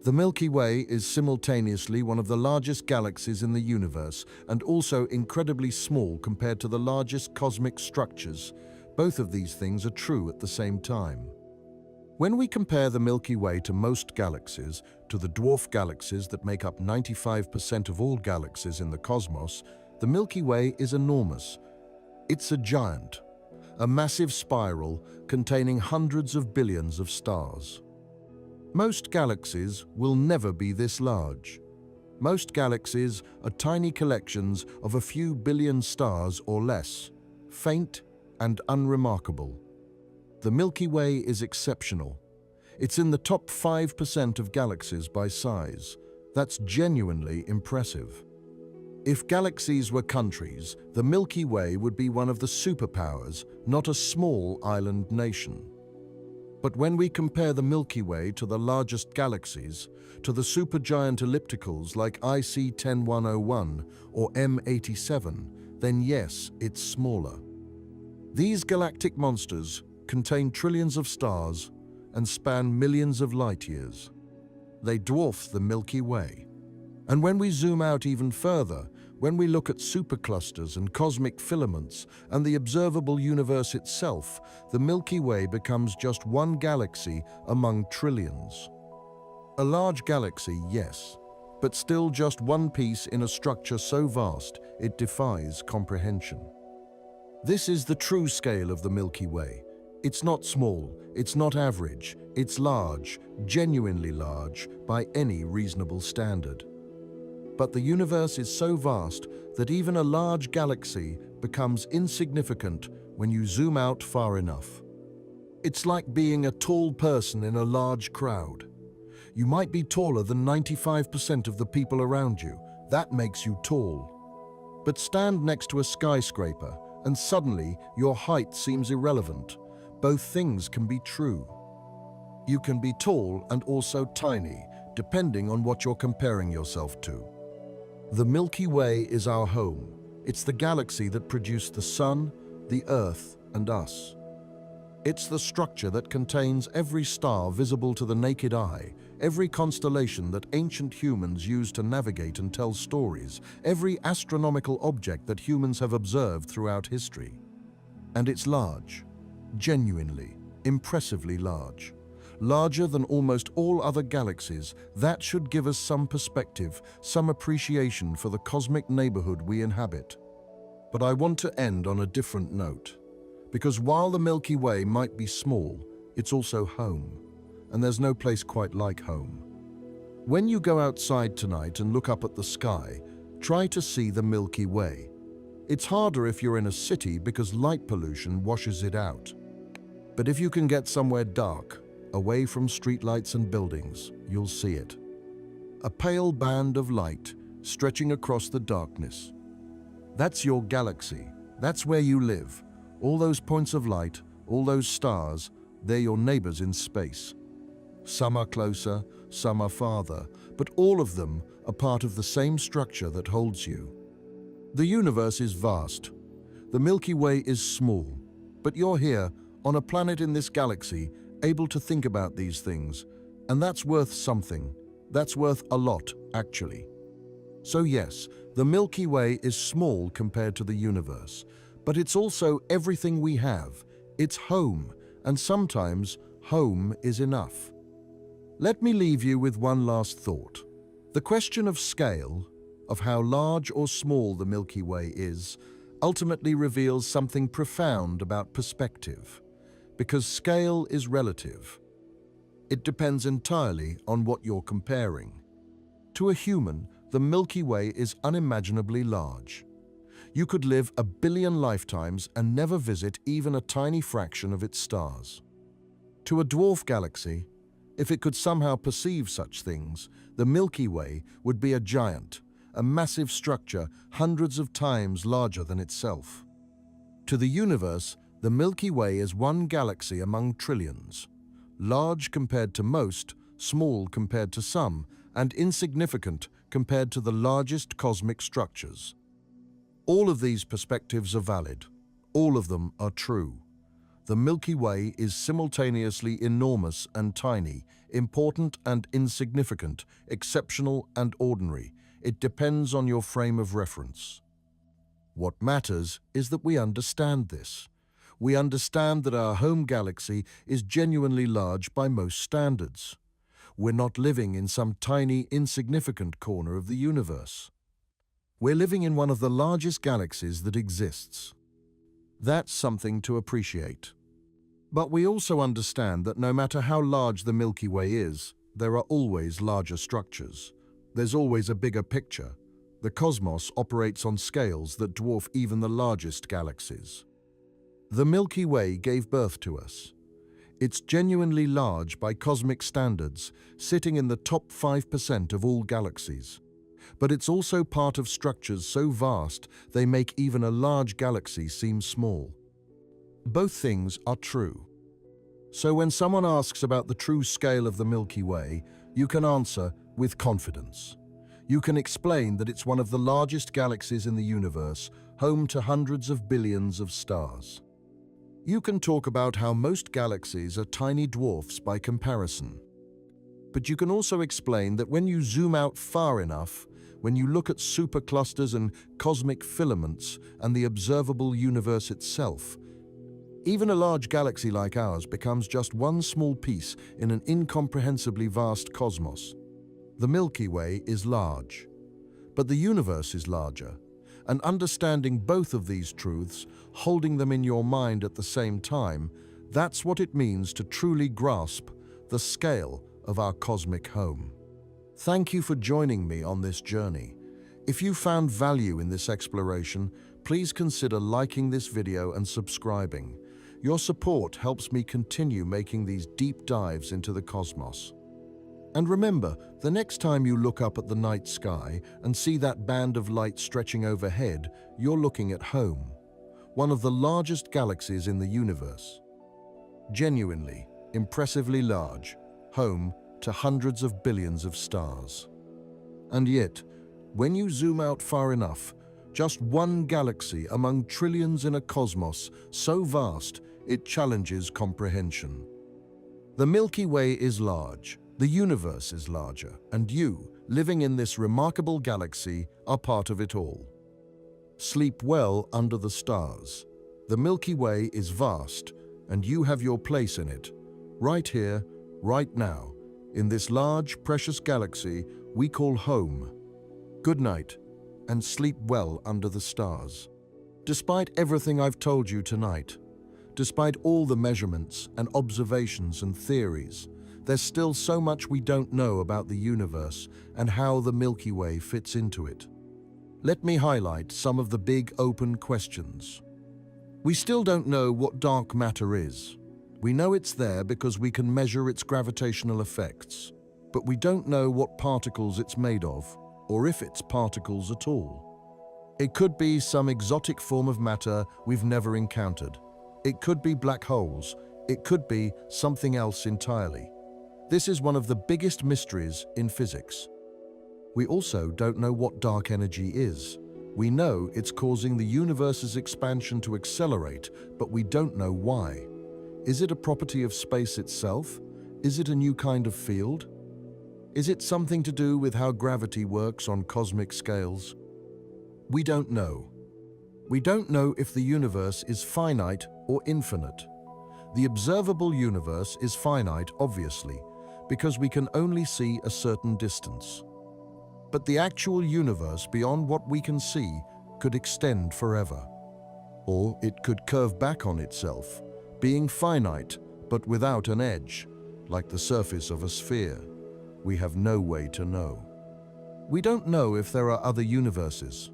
The Milky Way is simultaneously one of the largest galaxies in the universe and also incredibly small compared to the largest cosmic structures. Both of these things are true at the same time. When we compare the Milky Way to most galaxies, to the dwarf galaxies that make up 95% of all galaxies in the cosmos, the Milky Way is enormous. It's a giant, a massive spiral containing hundreds of billions of stars. Most galaxies will never be this large. Most galaxies are tiny collections of a few billion stars or less, faint and unremarkable. The Milky Way is exceptional. It's in the top 5% of galaxies by size. That's genuinely impressive. If galaxies were countries, the Milky Way would be one of the superpowers, not a small island nation. But when we compare the Milky Way to the largest galaxies, to the supergiant ellipticals like IC 10101 or M87, then yes, it's smaller. These galactic monsters contain trillions of stars and span millions of light years. They dwarf the Milky Way. And when we zoom out even further, when we look at superclusters and cosmic filaments and the observable universe itself, the Milky Way becomes just one galaxy among trillions. A large galaxy, yes, but still just one piece in a structure so vast it defies comprehension. This is the true scale of the Milky Way. It's not small, it's not average, it's large, genuinely large, by any reasonable standard. But the universe is so vast that even a large galaxy becomes insignificant when you zoom out far enough. It's like being a tall person in a large crowd. You might be taller than 95% of the people around you. That makes you tall. But stand next to a skyscraper and suddenly your height seems irrelevant. Both things can be true. You can be tall and also tiny, depending on what you're comparing yourself to. The Milky Way is our home. It's the galaxy that produced the Sun, the Earth, and us. It's the structure that contains every star visible to the naked eye, every constellation that ancient humans used to navigate and tell stories, every astronomical object that humans have observed throughout history. And it's large, genuinely, impressively large. Larger than almost all other galaxies. That should give us some perspective, some appreciation for the cosmic neighborhood we inhabit. But I want to end on a different note, because while the Milky Way might be small, it's also home, and there's no place quite like home. When you go outside tonight and look up at the sky, try to see the Milky Way. It's harder if you're in a city because light pollution washes it out. But if you can get somewhere dark, away from streetlights and buildings, you'll see it. A pale band of light stretching across the darkness. That's your galaxy. That's where you live. All those points of light, all those stars, they're your neighbors in space. Some are closer, some are farther, but all of them are part of the same structure that holds you. The universe is vast. The Milky Way is small, but you're here, on a planet in this galaxy, able to think about these things, and that's worth something. That's worth a lot, actually. So yes, the Milky Way is small compared to the universe, but it's also everything we have. It's home, and sometimes home is enough. Let me leave you with one last thought. The question of scale, of how large or small the Milky Way is, ultimately reveals something profound about perspective, because scale is relative. It depends entirely on what you're comparing. To a human, the Milky Way is unimaginably large. You could live 1 billion lifetimes and never visit even a tiny fraction of its stars. To a dwarf galaxy, if it could somehow perceive such things, the Milky Way would be a giant, a massive structure hundreds of times larger than itself. To the universe, the Milky Way is one galaxy among trillions, large compared to most, small compared to some, and insignificant compared to the largest cosmic structures. All of these perspectives are valid. All of them are true. The Milky Way is simultaneously enormous and tiny, important and insignificant, exceptional and ordinary. It depends on your frame of reference. What matters is that we understand this. We understand that our home galaxy is genuinely large by most standards. We're not living in some tiny, insignificant corner of the universe. We're living in one of the largest galaxies that exists. That's something to appreciate. But we also understand that no matter how large the Milky Way is, there are always larger structures. There's always a bigger picture. The cosmos operates on scales that dwarf even the largest galaxies. The Milky Way gave birth to us. It's genuinely large by cosmic standards, sitting in the top 5% of all galaxies. But it's also part of structures so vast they make even a large galaxy seem small. Both things are true. So when someone asks about the true scale of the Milky Way, you can answer with confidence. You can explain that it's one of the largest galaxies in the universe, home to hundreds of billions of stars. You can talk about how most galaxies are tiny dwarfs by comparison. But you can also explain that when you zoom out far enough, when you look at superclusters and cosmic filaments and the observable universe itself, even a large galaxy like ours becomes just one small piece in an incomprehensibly vast cosmos. The Milky Way is large, but the universe is larger, and understanding both of these truths, holding them in your mind at the same time, that's what it means to truly grasp the scale of our cosmic home. Thank you for joining me on this journey. If you found value in this exploration, please consider liking this video and subscribing. Your support helps me continue making these deep dives into the cosmos. And remember, the next time you look up at the night sky and see that band of light stretching overhead, you're looking at home, one of the largest galaxies in the universe. Genuinely, impressively large, home to hundreds of billions of stars. And yet, when you zoom out far enough, just one galaxy among trillions in a cosmos so vast it challenges comprehension. The Milky Way is large, the universe is larger, and you, living in this remarkable galaxy, are part of it all. Sleep well under the stars. The Milky Way is vast, and you have your place in it, right here, right now, in this large, precious galaxy we call home. Good night, and sleep well under the stars. Despite everything I've told you tonight, despite all the measurements and observations and theories, there's still so much we don't know about the universe and how the Milky Way fits into it. Let me highlight some of the big open questions. We still don't know what dark matter is. We know it's there because we can measure its gravitational effects, but we don't know what particles it's made of, or if it's particles at all. It could be some exotic form of matter we've never encountered. It could be black holes. It could be something else entirely. This is one of the biggest mysteries in physics. We also don't know what dark energy is. We know it's causing the universe's expansion to accelerate, but we don't know why. Is it a property of space itself? Is it a new kind of field? Is it something to do with how gravity works on cosmic scales? We don't know. We don't know if the universe is finite or infinite. The observable universe is finite, obviously, because we can only see a certain distance. But the actual universe beyond what we can see could extend forever. Or it could curve back on itself, being finite but without an edge, like the surface of a sphere. We have no way to know. We don't know if there are other universes.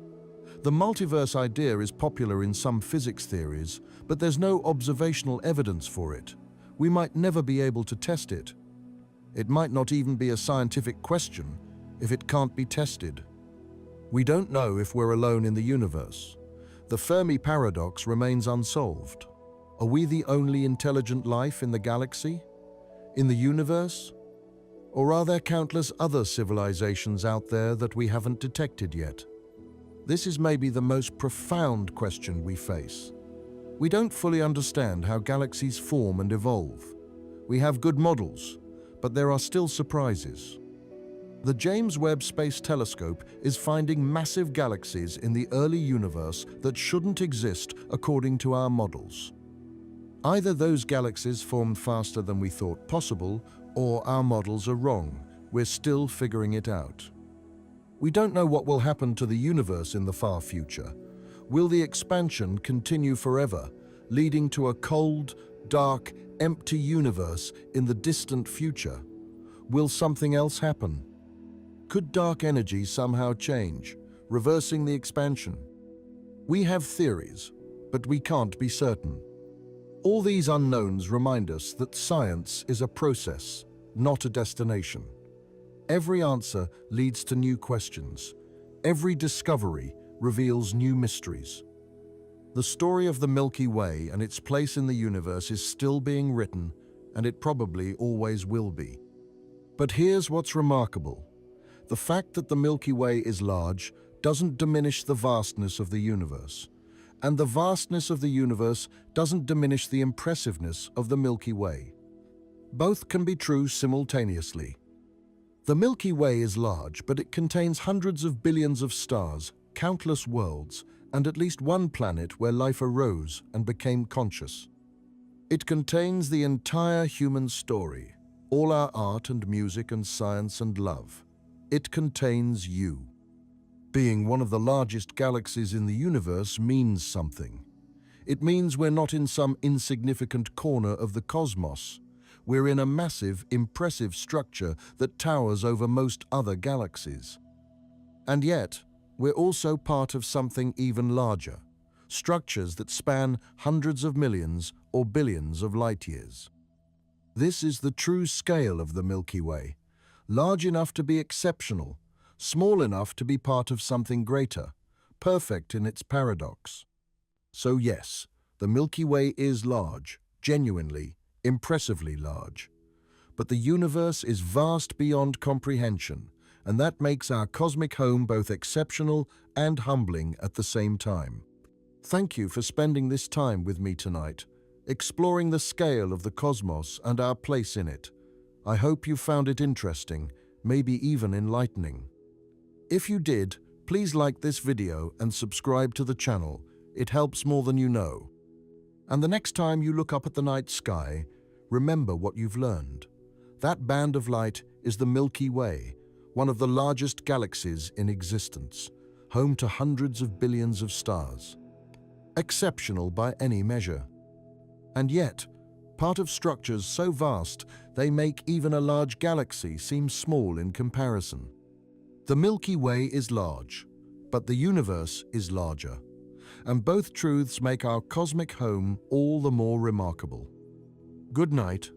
The multiverse idea is popular in some physics theories, but there's no observational evidence for it. We might never be able to test it. It might not even be a scientific question if it can't be tested. We don't know if we're alone in the universe. The Fermi paradox remains unsolved. Are we the only intelligent life in the galaxy? In the universe? Or are there countless other civilizations out there that we haven't detected yet? This is maybe the most profound question we face. We don't fully understand how galaxies form and evolve. We have good models, but there are still surprises. The James Webb Space Telescope is finding massive galaxies in the early universe that shouldn't exist according to our models. Either those galaxies formed faster than we thought possible, or our models are wrong. We're still figuring it out. We don't know what will happen to the universe in the far future. Will the expansion continue forever, leading to a cold, dark, empty universe in the distant future? Will something else happen? Could dark energy somehow change, reversing the expansion? We have theories, but we can't be certain. All these unknowns remind us that science is a process, not a destination. Every answer leads to new questions. Every discovery reveals new mysteries. The story of the Milky Way and its place in the universe is still being written, and it probably always will be. But here's what's remarkable. The fact that the Milky Way is large doesn't diminish the vastness of the universe. And the vastness of the universe doesn't diminish the impressiveness of the Milky Way. Both can be true simultaneously. The Milky Way is large, but it contains hundreds of billions of stars, countless worlds, and at least one planet where life arose and became conscious. It contains the entire human story, all our art and music and science and love. It contains you. Being one of the largest galaxies in the universe means something. It means we're not in some insignificant corner of the cosmos. We're in a massive, impressive structure that towers over most other galaxies. And yet, we're also part of something even larger, structures that span hundreds of millions or billions of light years. This is the true scale of the Milky Way, large enough to be exceptional, small enough to be part of something greater, perfect in its paradox. So yes, the Milky Way is large, genuinely, impressively large. But the universe is vast beyond comprehension, and that makes our cosmic home both exceptional and humbling at the same time. Thank you for spending this time with me tonight, exploring the scale of the cosmos and our place in it. I hope you found it interesting, maybe even enlightening. If you did, please like this video and subscribe to the channel. It helps more than you know. And the next time you look up at the night sky, remember what you've learned. That band of light is the Milky Way, one of the largest galaxies in existence, home to hundreds of billions of stars. Exceptional by any measure. And yet, part of structures so vast they make even a large galaxy seem small in comparison. The Milky Way is large, but the universe is larger. And both truths make our cosmic home all the more remarkable. Good night,